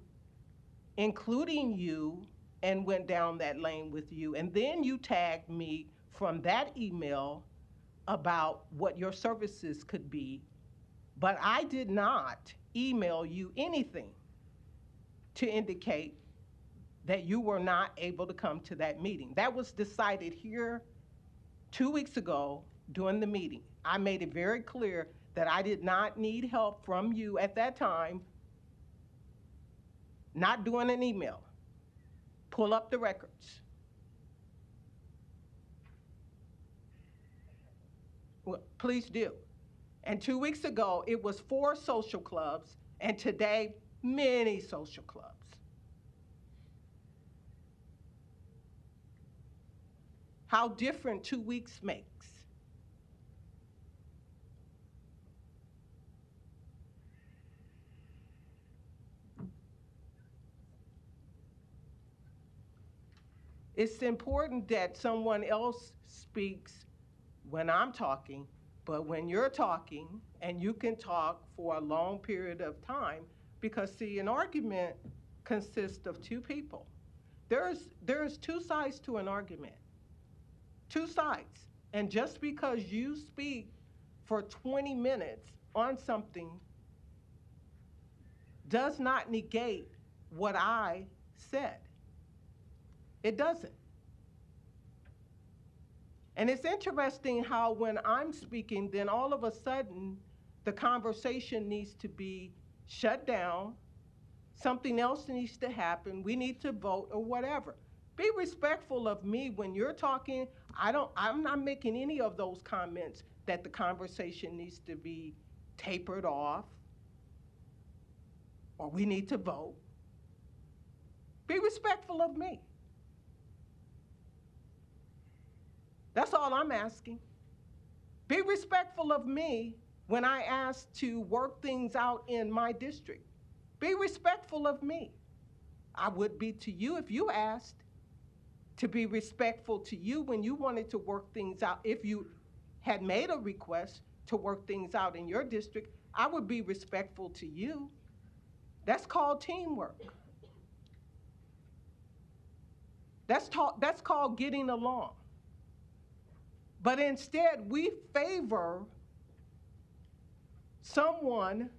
including you, and went down that lane with you. And then you tagged me from that email about what your services could be, but I did not email you anything. to indicate that you were not able to come to that meeting. That was decided here 2 weeks ago during the meeting. I made it very clear that I did not need help from you at that time, not doing an email. Pull up the records. Well, please do. And 2 weeks ago, it was 4 social clubs, and today, many social clubs. How different 2 weeks makes. It's important that someone else speaks when I'm talking, but when you're talking, and you can talk for a long period of time, because see, an argument consists of 2 people. There's 2 sides to an argument. 2 sides. And just because you speak for 20 minutes on something does not negate what I said. It doesn't. And it's interesting how when I'm speaking, then all of a sudden, the conversation needs to be shut down, something else needs to happen, we need to vote or whatever. Be respectful of me when you're talking. I'm not making any of those comments that the conversation needs to be tapered off or we need to vote. Be respectful of me. That's all I'm asking. Be respectful of me when I ask to work things out in my district. Be respectful of me. I would be to you if you asked to be respectful to you when you wanted to work things out. If you had made a request to work things out in your district, I would be respectful to you. That's called teamwork. That's called getting along. But instead, we favor someone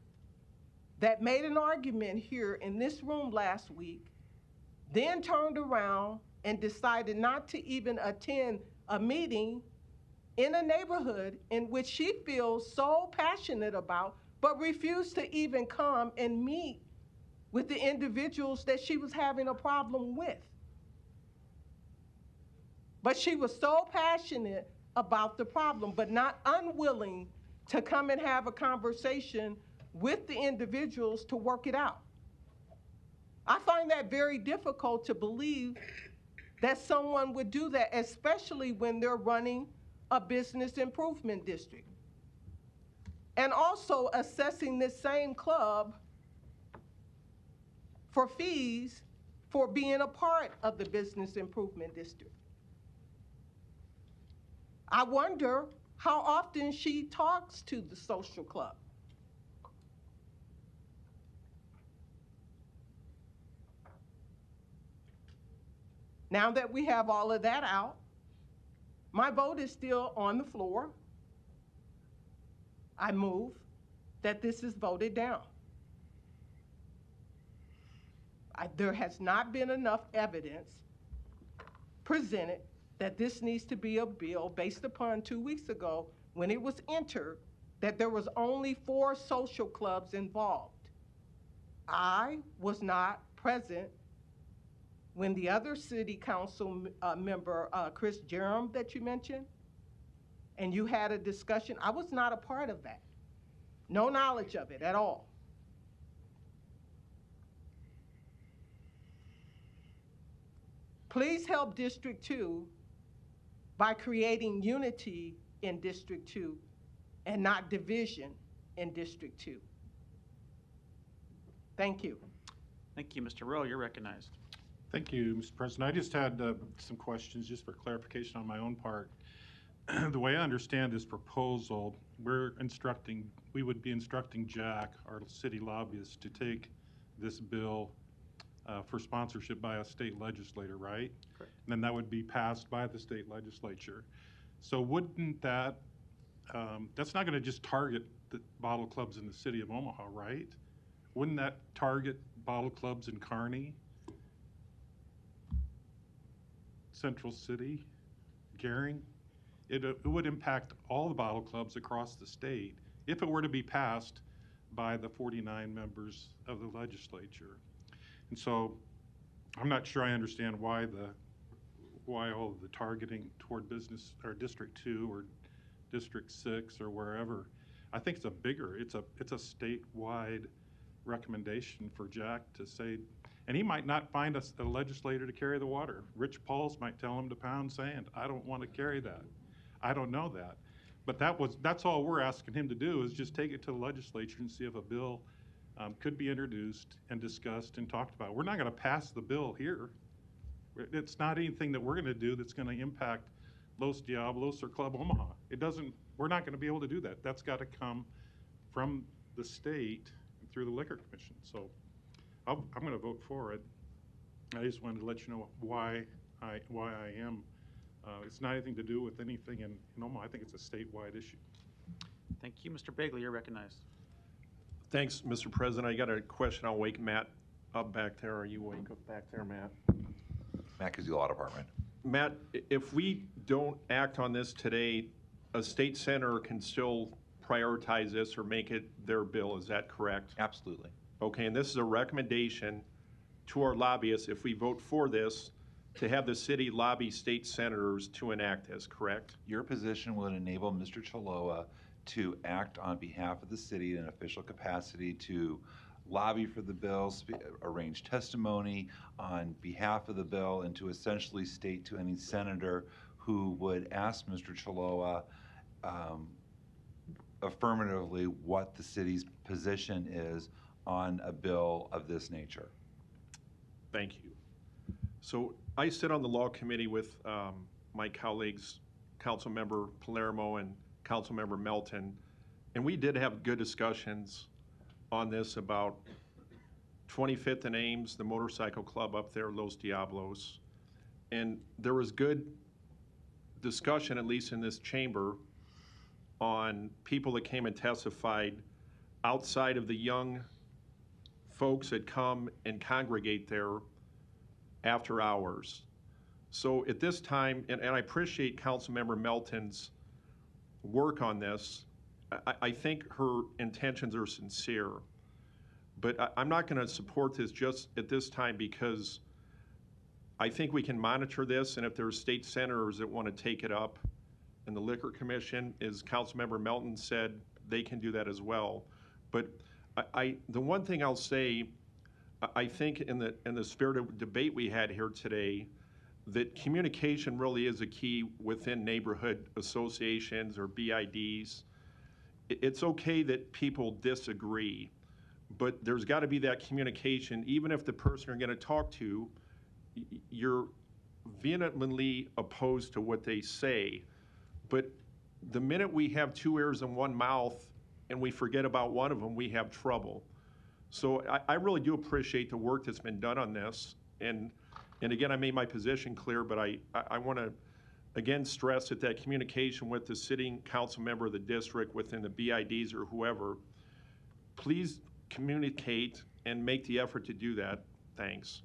that made an argument here in this room last week, then turned around and decided not to even attend a meeting in a neighborhood in which she feels so passionate about, but refused to even come and meet with the individuals that she was having a problem with. But she was so passionate about the problem, but not unwilling to come and have a conversation with the individuals to work it out. I find that very difficult to believe that someone would do that, especially when they're running a business improvement district. And also assessing this same club for fees for being a part of the business improvement district. I wonder how often she talks to the social club. Now that we have all of that out, my vote is still on the floor. I move that this is voted down. There has not been enough evidence presented that this needs to be a bill based upon 2 weeks ago when it was entered that there was only 4 social clubs involved. I was not present when the other city council member, Chris Jerem, that you mentioned, and you had a discussion. I was not a part of that. No knowledge of it at all. Please help District 2 by creating unity in District 2 and not division in District 2. Thank you. Thank you, Mr. Rowe. You're recognized. Thank you, Mr. President. I just had some questions just for clarification on my own part. The way I understand this proposal, we would be instructing Jack, our city lobbyist, to take this bill for sponsorship by a state legislator, right? Correct. And then that would be passed by the state legislature. So wouldn't that, that's not going to just target the bottle clubs in the city of Omaha, right? Wouldn't that target bottle clubs in Kearney, Central City, Gering. It would impact all the bottle clubs across the state if it were to be passed by the 49 members of the legislature. And so I'm not sure I understand why all of the targeting toward business or District 2 or District 6 or wherever. I think it's a statewide recommendation for Jack to say, and he might not find a legislator to carry the water. Rich Pauls might tell him to pound sand. I don't want to carry that. I don't know that. But that's all we're asking him to do, is just take it to the legislature and see if a bill could be introduced and discussed and talked about. We're not going to pass the bill here. It's not anything that we're going to do that's going to impact Los Diablos or Club Omaha. We're not going to be able to do that. That's got to come from the state through the Liquor Commission. So I'm going to vote for it. I just wanted to let you know why I am. It's not anything to do with anything in Omaha. I think it's a statewide issue. Thank you. Mr. Bagley, you're recognized. Thanks, Mr. President. I got a question. I'll wake Matt up back there. Are you awake up back there, Matt? Matt is the law department. Matt, if we don't act on this today, a state senator can still prioritize this or make it their bill. Is that correct? Absolutely. Okay, and this is a recommendation to our lobbyists, if we vote for this, to have the city lobby state senators to enact this, correct? Your position would enable Mr. Chaloa to act on behalf of the city in an official capacity to lobby for the bill, arrange testimony on behalf of the bill, and to essentially state to any senator who would ask Mr. Chaloa affirmatively what the city's position is on a bill of this nature. Thank you. So I sit on the law committee with my colleagues, Councilmember Palermo and Councilmember Melton, and we did have good discussions on this about 25th and Ames, the motorcycle club up there, Los Diablos. And there was good discussion, at least in this chamber, on people that came and testified outside of the young folks that come and congregate there after hours. So at this time, and I appreciate Councilmember Melton's work on this, I think her intentions are sincere, but I'm not going to support this just at this time because I think we can monitor this, and if there's state senators that want to take it up in the Liquor Commission, as Councilmember Melton said, they can do that as well. But the one thing I'll say, I think in the spirit of debate we had here today, that communication really is a key within neighborhood associations or BIDs. It's okay that people disagree, but there's got to be that communication, even if the person you're going to talk to, you're vehemently opposed to what they say. But the minute we have two ears and one mouth and we forget about one of them, we have trouble. So I really do appreciate the work that's been done on this. And again, I made my position clear, but I want to again stress that communication with the sitting council member of the district within the BIDs or whoever, please communicate and make the effort to do that. Thanks.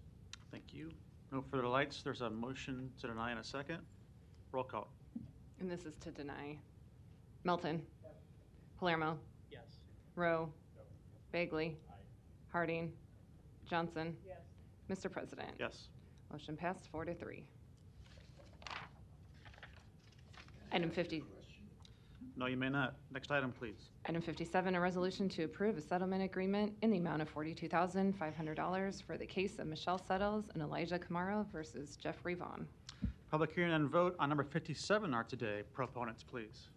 Thank you. No further lights. There's a motion to deny in a second. Roll call. And this is to deny. Melton. Yes. Palermo. Yes. Rowe. Bagley. Harding. Johnson. Yes. Mr. President. Yes. Motion passed 4-3. Item 50. No, you may not. Next item, please. Item 57, a resolution to approve a settlement agreement in the amount of $42,500 for the case of Michelle Settles and Elijah Camaro versus Jeffrey Vaughn. Public hearing and vote on number 57 are today. Proponents, please.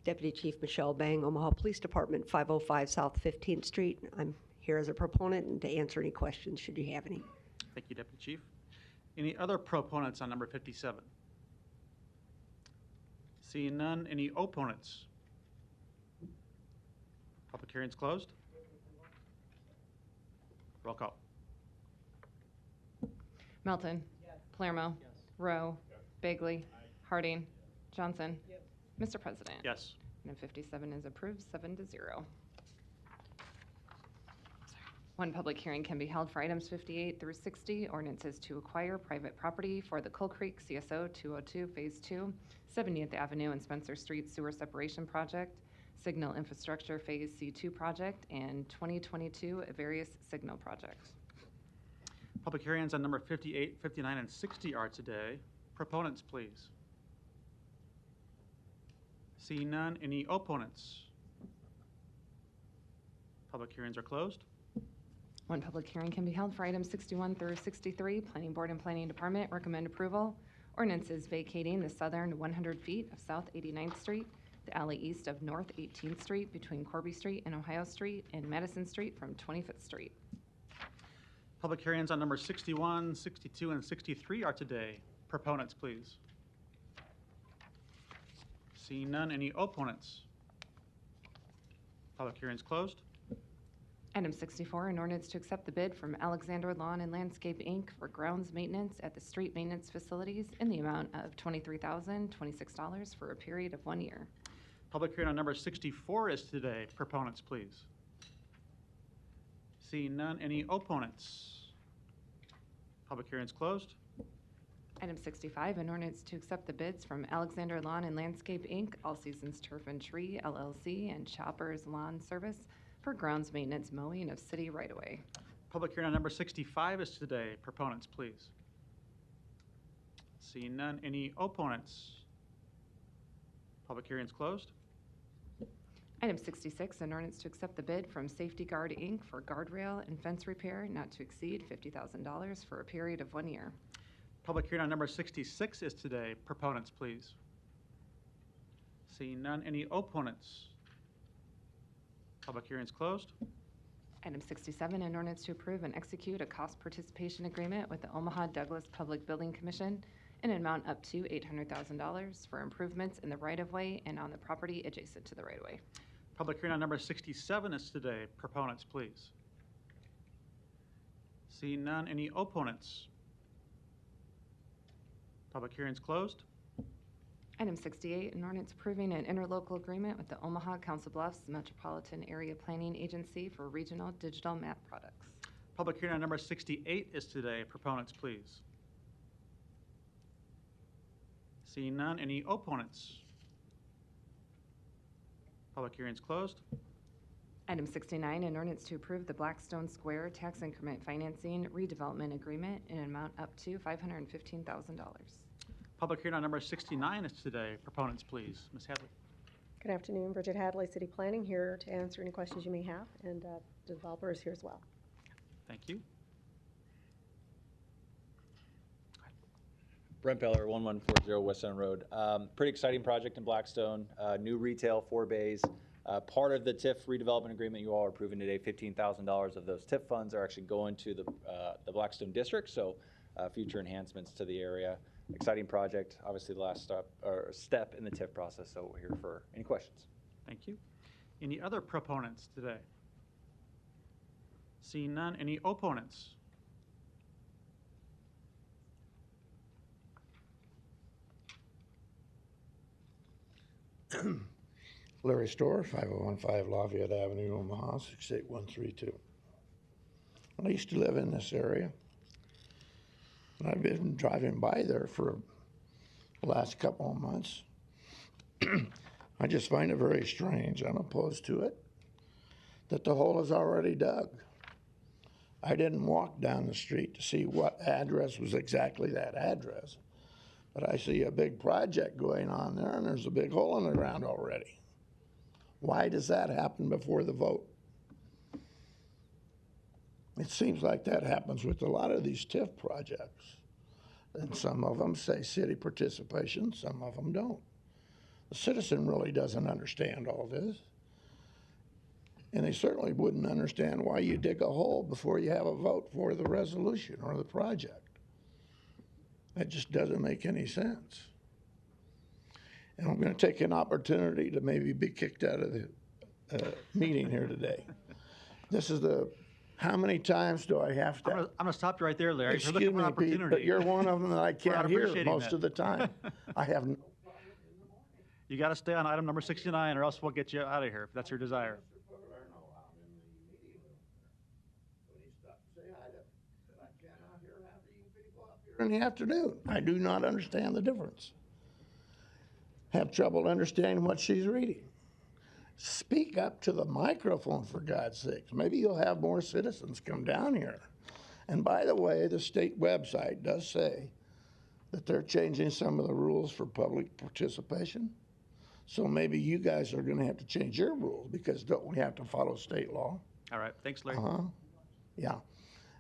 Deputy Chief Michelle Bang, Omaha Police Department, 505 South 15th Street. I'm here as a proponent and to answer any questions should you have any. Thank you, Deputy Chief. Any other proponents on number 57? Seeing none, any opponents? Public hearing's closed. Roll call. Melton. Yes. Palermo. Yes. Rowe. Bagley. Harding. Johnson. Mr. President. Yes. Item 57 is approved, 7-0. One public hearing can be held for items 58 through 60, ordinances to acquire private property for the Coal Creek CSO 202 Phase 2, 70th Avenue and Spencer Street Sewer Separation Project, Signal Infrastructure Phase C2 Project, and 2022 various signal projects. Public hearings on number 58, 59, and 60 are today. Proponents, please. Seeing none, any opponents? Public hearings are closed. One public hearing can be held for items 61 through 63. Planning Board and Planning Department recommend approval. Ordinances vacating the southern 100 feet of South 89th Street, the alley east of North 18th Street between Corby Street and Ohio Street, and Madison Street from 25th Street. Public hearings on number 61, 62, and 63 are today. Proponents, please. Seeing none, any opponents? Public hearings closed. Item 64, an ordinance to accept the bid from Alexander Lawn and Landscape, Inc. for grounds maintenance at the street maintenance facilities in the amount of $23,026 for a period of 1 year. Public hearing on number 64 is today. Proponents, please. Seeing none, any opponents? Public hearings closed. Item 65, an ordinance to accept the bids from Alexander Lawn and Landscape, Inc., All Seasons Turf and Tree, LLC, and Choppers Lawn Service for grounds maintenance mowing of city right-of-way. Public hearing on number 65 is today. Proponents, please. Seeing none, any opponents? Public hearings closed. Item 66, an ordinance to accept the bid from Safety Guard, Inc. for guardrail and fence repair not to exceed $50,000 for a period of 1 year. Public hearing on number 66 is today. Proponents, please. Seeing none, any opponents? Public hearings closed. Item 67, an ordinance to approve and execute a cost participation agreement with the Omaha Douglas Public Building Commission in an amount up to $800,000 for improvements in the right-of-way and on the property adjacent to the right-of-way. Public hearing on number 67 is today. Proponents, please. Seeing none, any opponents? Public hearings closed. Item 68, an ordinance approving an interlocal agreement with the Omaha Council Bluffs Metropolitan Area Planning Agency for regional digital map products. Public hearing on number 68 is today. Proponents, please. Seeing none, any opponents? Public hearings closed. Item 69, an ordinance to approve the Blackstone Square tax increment financing redevelopment agreement in an amount up to $515,000. Public hearing on number 69 is today. Proponents, please. Ms. Hadley. Good afternoon, Bridget Hadley, City Planning, here to answer any questions you may have, and the developer is here as well. Thank you. Brent Beller, 1140 West End Road. Pretty exciting project in Blackstone. New retail, 4 bays. Part of the TIF redevelopment agreement you all are approving today, $15,000 of those TIF funds are actually going to the Blackstone district, so future enhancements to the area. Exciting project, obviously the last step in the TIF process, so we're here for any questions. Thank you. Any other proponents today? Seeing none, any opponents? Larry Storr, 5015 Lafayette Avenue, Omaha, 68132. I used to live in this area. And I've been driving by there for the last couple of months. I just find it very strange. I'm opposed to it, that the hole is already dug. I didn't walk down the street to see what address was exactly that address, but I see a big project going on there, and there's a big hole in the ground already. Why does that happen before the vote? It seems like that happens with a lot of these TIF projects. And some of them say city participation, some of them don't. The citizen really doesn't understand all this. And they certainly wouldn't understand why you dig a hole before you have a vote for the resolution or the project. That just doesn't make any sense. And I'm going to take an opportunity to maybe be kicked out of the meeting here today. This is the, how many times do I have to? I'm going to stop you right there, Larry. Excuse You're looking for me, an Pete, opportunity. but you're one of them that I can't hear appreciating most that. of the time. I have no. You got to stay on item number 69, or else we'll get you out of here, if that's your desire. In the afternoon. I do not understand the difference. Have trouble understanding what she's reading. Speak up to the microphone, for God's sakes. Maybe you'll have more citizens come down here. And by the way, the state website does say that they're changing some of the rules for public participation. So maybe you guys are going to have to change your rules, because don't we have to follow state law? All right, thanks, Larry. Yeah.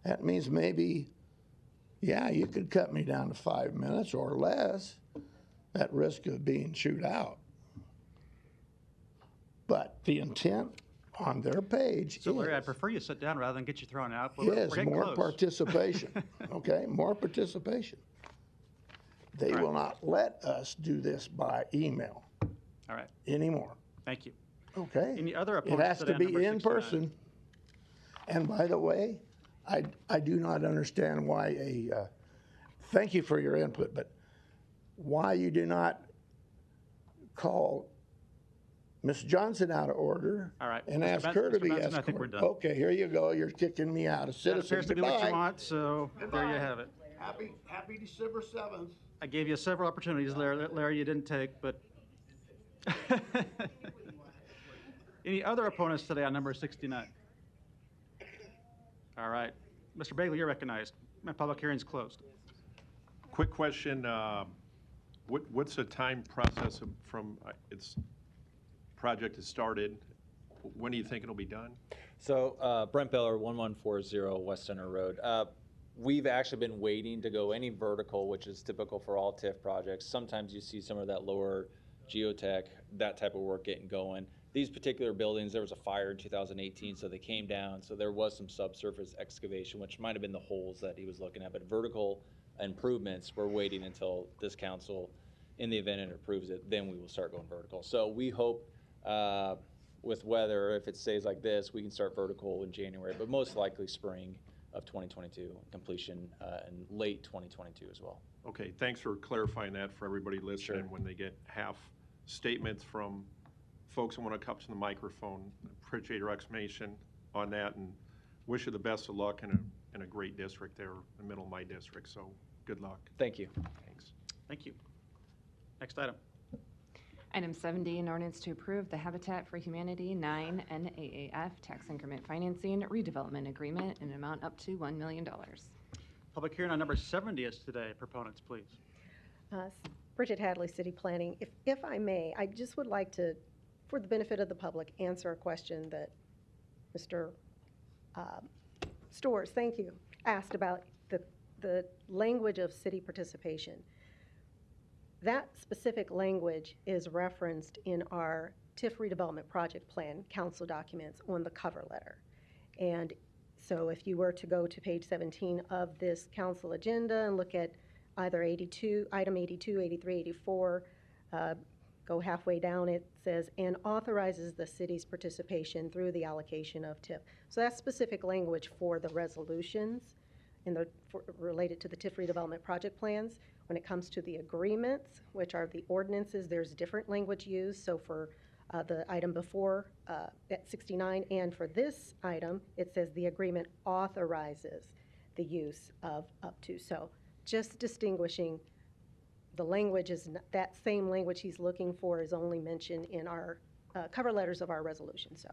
That means maybe, yeah, you could cut me down to 5 minutes or less at risk of being chewed out. But the intent on their page So, Larry, I'd prefer you sit down rather than get you thrown out. But is we're getting more close. participation, okay? More participation. They will not let us do this by email All right, anymore, thank you. okay? Any other It opponents has to to that be number in 69? person. And by the way, I do not understand why thank you for your input, but why you do not call Ms. Johnson out of order. All right, And Mr. ask Benson- her to Mr. be Benson, I escorted. think we're done. Okay, here you go. You're kicking me out. A That citizen. appears to be what you Goodbye. want, so there you have it. Happy December 7th. I gave you several opportunities, Larry, you didn't take, but. Any other opponents today on number 69? All right. Mr. Bagley, you're recognized. My public hearing's closed. Quick question, what's the time process from its project has started? When do you think it'll be done? So Brent Beller, 1140 West Center Road. We've actually been waiting to go any vertical, which is typical for all TIF projects. Sometimes you see some of that lower geotech, that type of work getting going. These particular buildings, there was a fire in 2018, so they came down. So there was some subsurface excavation, which might have been the holes that he was looking at. But vertical improvements, we're waiting until this council, in the event it approves it, then we will start going vertical. So we hope with weather, if it stays like this, we can start vertical in January, but most likely spring of 2022, completion in late 2022 as well. Okay, thanks for clarifying that for everybody listening. Sure. When they get half statements from folks who want to come to the microphone, appreciate your explanation on that, and wish you the best of luck in a great district there, the middle of my district, so good luck. Thank you. Thanks. Thank you. Next item. Item 70, an ordinance to approve the Habitat for Humanity 9 NAAF tax increment financing redevelopment agreement in an amount up to $1 million. Public hearing on number 70 is today. Proponents, please. Bridget Hadley, City Planning. If I may, I just would like to, for the benefit of the public, answer a question that Mr. Storrs, thank you, asked about the language of city participation. That specific language is referenced in our TIF redevelopment project plan council documents on the cover letter. And so if you were to go to page 17 of this council agenda and look at either 82, item 82, 83, 84, go halfway down, it says, and authorizes the city's participation through the allocation of TIF. So that's specific language for the resolutions related to the TIF redevelopment project plans. When it comes to the agreements, which are the ordinances, there's different language used. So for the item before at 69 and for this item, it says the agreement authorizes the use of up to. So just distinguishing the language is that same language he's looking for is only mentioned in our cover letters of our resolution. So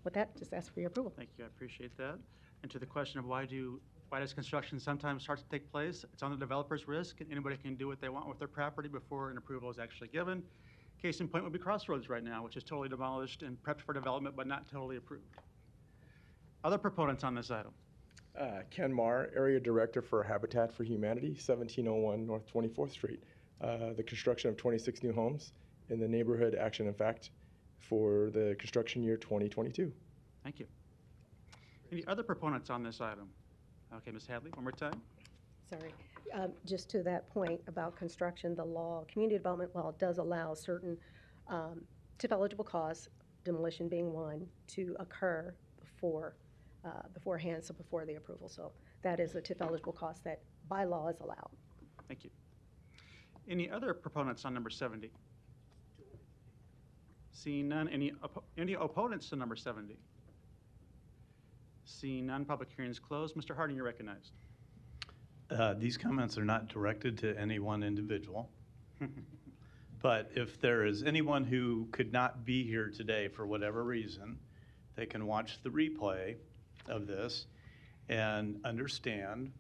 with that, just ask for your approval. Thank you. I appreciate that. And to the question of why does construction sometimes start to take place? It's on the developer's risk, and anybody can do what they want with their property before an approval is actually given. Case in point would be Crossroads right now, which is totally demolished and prepped for development, but not totally approved. Other proponents on this item? Ken Marr, Area Director for Habitat for Humanity, 1701 North 24th Street. The construction of 26 new homes in the neighborhood action in fact for the construction year 2022. Thank you. Any other proponents on this item? Okay, Ms. Hadley, one more time. Sorry. Just to that point about construction, the law, community development law does allow certain TIF-eligible costs, demolition being one, to occur beforehand, so before the approval. So that is a TIF-eligible cost that by law is allowed. Thank you. Any other proponents on number 70? Seeing none, any opponents to number 70? Seeing none, public hearing is closed. Mr. Harding, you're recognized. These comments are not directed to any one individual. But if there is anyone who could not be here today for whatever reason, they can watch the replay of this and understand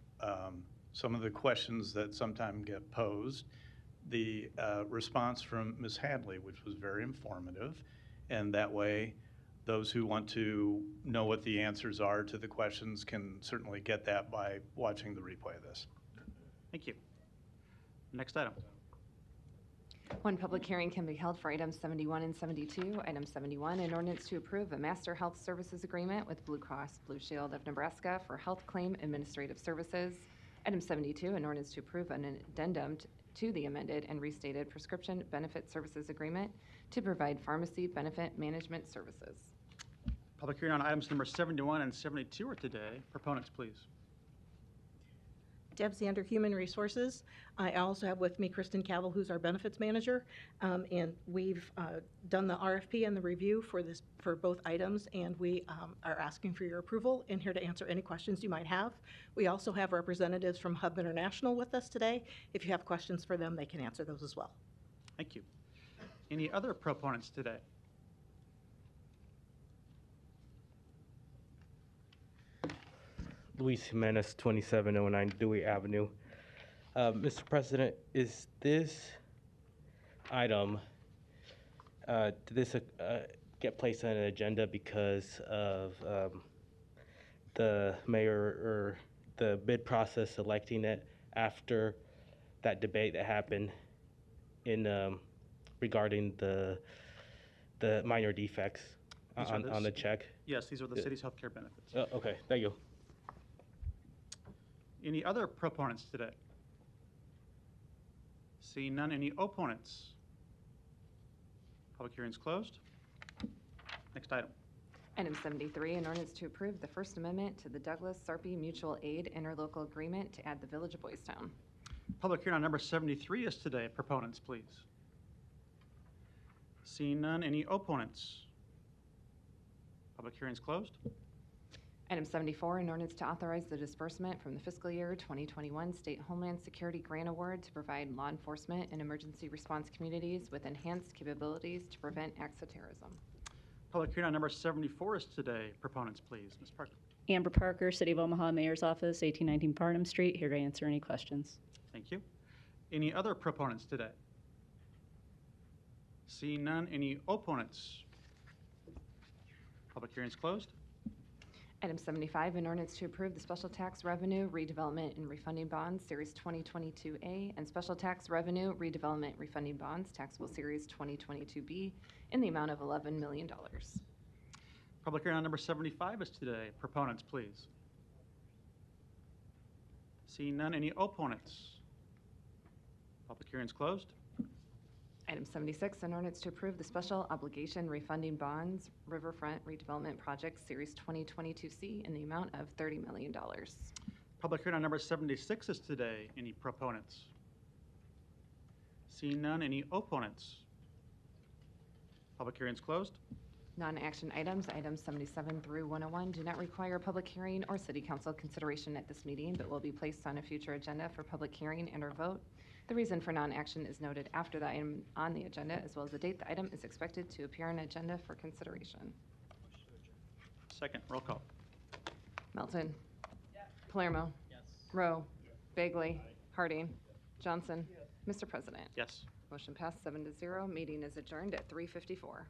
some of the questions that sometimes get posed. The response from Ms. Hadley, which was very informative, and that way those who want to know what the answers are to the questions can certainly get that by watching the replay of this. Thank you. Next item. One public hearing can be held for items 71 and 72. Item 71, an ordinance to approve a master health services agreement with Blue Cross Blue Shield of Nebraska for health claim administrative services. Item 72, an ordinance to approve an addendum to the amended and restated prescription benefit services agreement to provide pharmacy benefit management services. Public hearing on items number 71 and 72 are today. Proponents, please. Deb Zander, Human Resources. I also have with me Kristen Cavill, who's our benefits manager, and we've done the RFP and the review for both items, and we are asking for your approval and here to answer any questions you might have. We also have representatives from Hub International with us today. If you have questions for them, they can answer those as well. Thank you. Any other proponents today? Luis Jimenez, 2709 Dewey Avenue. Mr. President, is this item, did this get placed on an agenda because of the mayor or the bid process selecting it after that debate that happened in regarding the minor defects on the check? Yes, these are the city's healthcare benefits. Okay, thank you. Any other proponents today? Seeing none, any opponents? Public hearing is closed. Next item. Item 73, an ordinance to approve the First Amendment to the Douglas Sarpy Mutual Aid Interlocal Agreement to add the Village of Boys Town. Public hearing on number 73 is today. Proponents, please. Seeing none, any opponents? Public hearing is closed. Item 74, an ordinance to authorize the disbursement from the fiscal year 2021 State Homeland Security Grant Award to provide law enforcement and emergency response communities with enhanced capabilities to prevent acts of terrorism. Public hearing on number 74 is today. Proponents, please. Ms. Parker. Amber Parker, City of Omaha Mayor's Office, 1819 Farnham Street, here to answer any questions. Thank you. Any other proponents today? Seeing none, any opponents? Public hearing is closed. Item 75, an ordinance to approve the Special Tax Revenue Redevelopment and Refunding Bonds Series 2022A and Special Tax Revenue Redevelopment Refunding Bonds Taxable Series 2022B in the amount of $11 million. Public hearing on number 75 is today. Proponents, please. Seeing none, any opponents? Public hearing is closed. Item 76, an ordinance to approve the Special Obligation Refunding Bonds Riverfront Redevelopment Project Series 2022C in the amount of $30 million. Public hearing on number 76 is today. Any proponents? Seeing none, any opponents? Public hearing is closed. Non-action items, items 77 through 101, do not require public hearing or city council consideration at this meeting, but will be placed on a future agenda for public hearing and or vote. The reason for non-action is noted after the item on the agenda, as well as the date the item is expected to appear on agenda for consideration. Second, roll call. Melton. Palermo. Rowe. Bagley. Harding. Johnson. Mr. President. Yes. Motion passed 7-0. Meeting is adjourned at 3:54.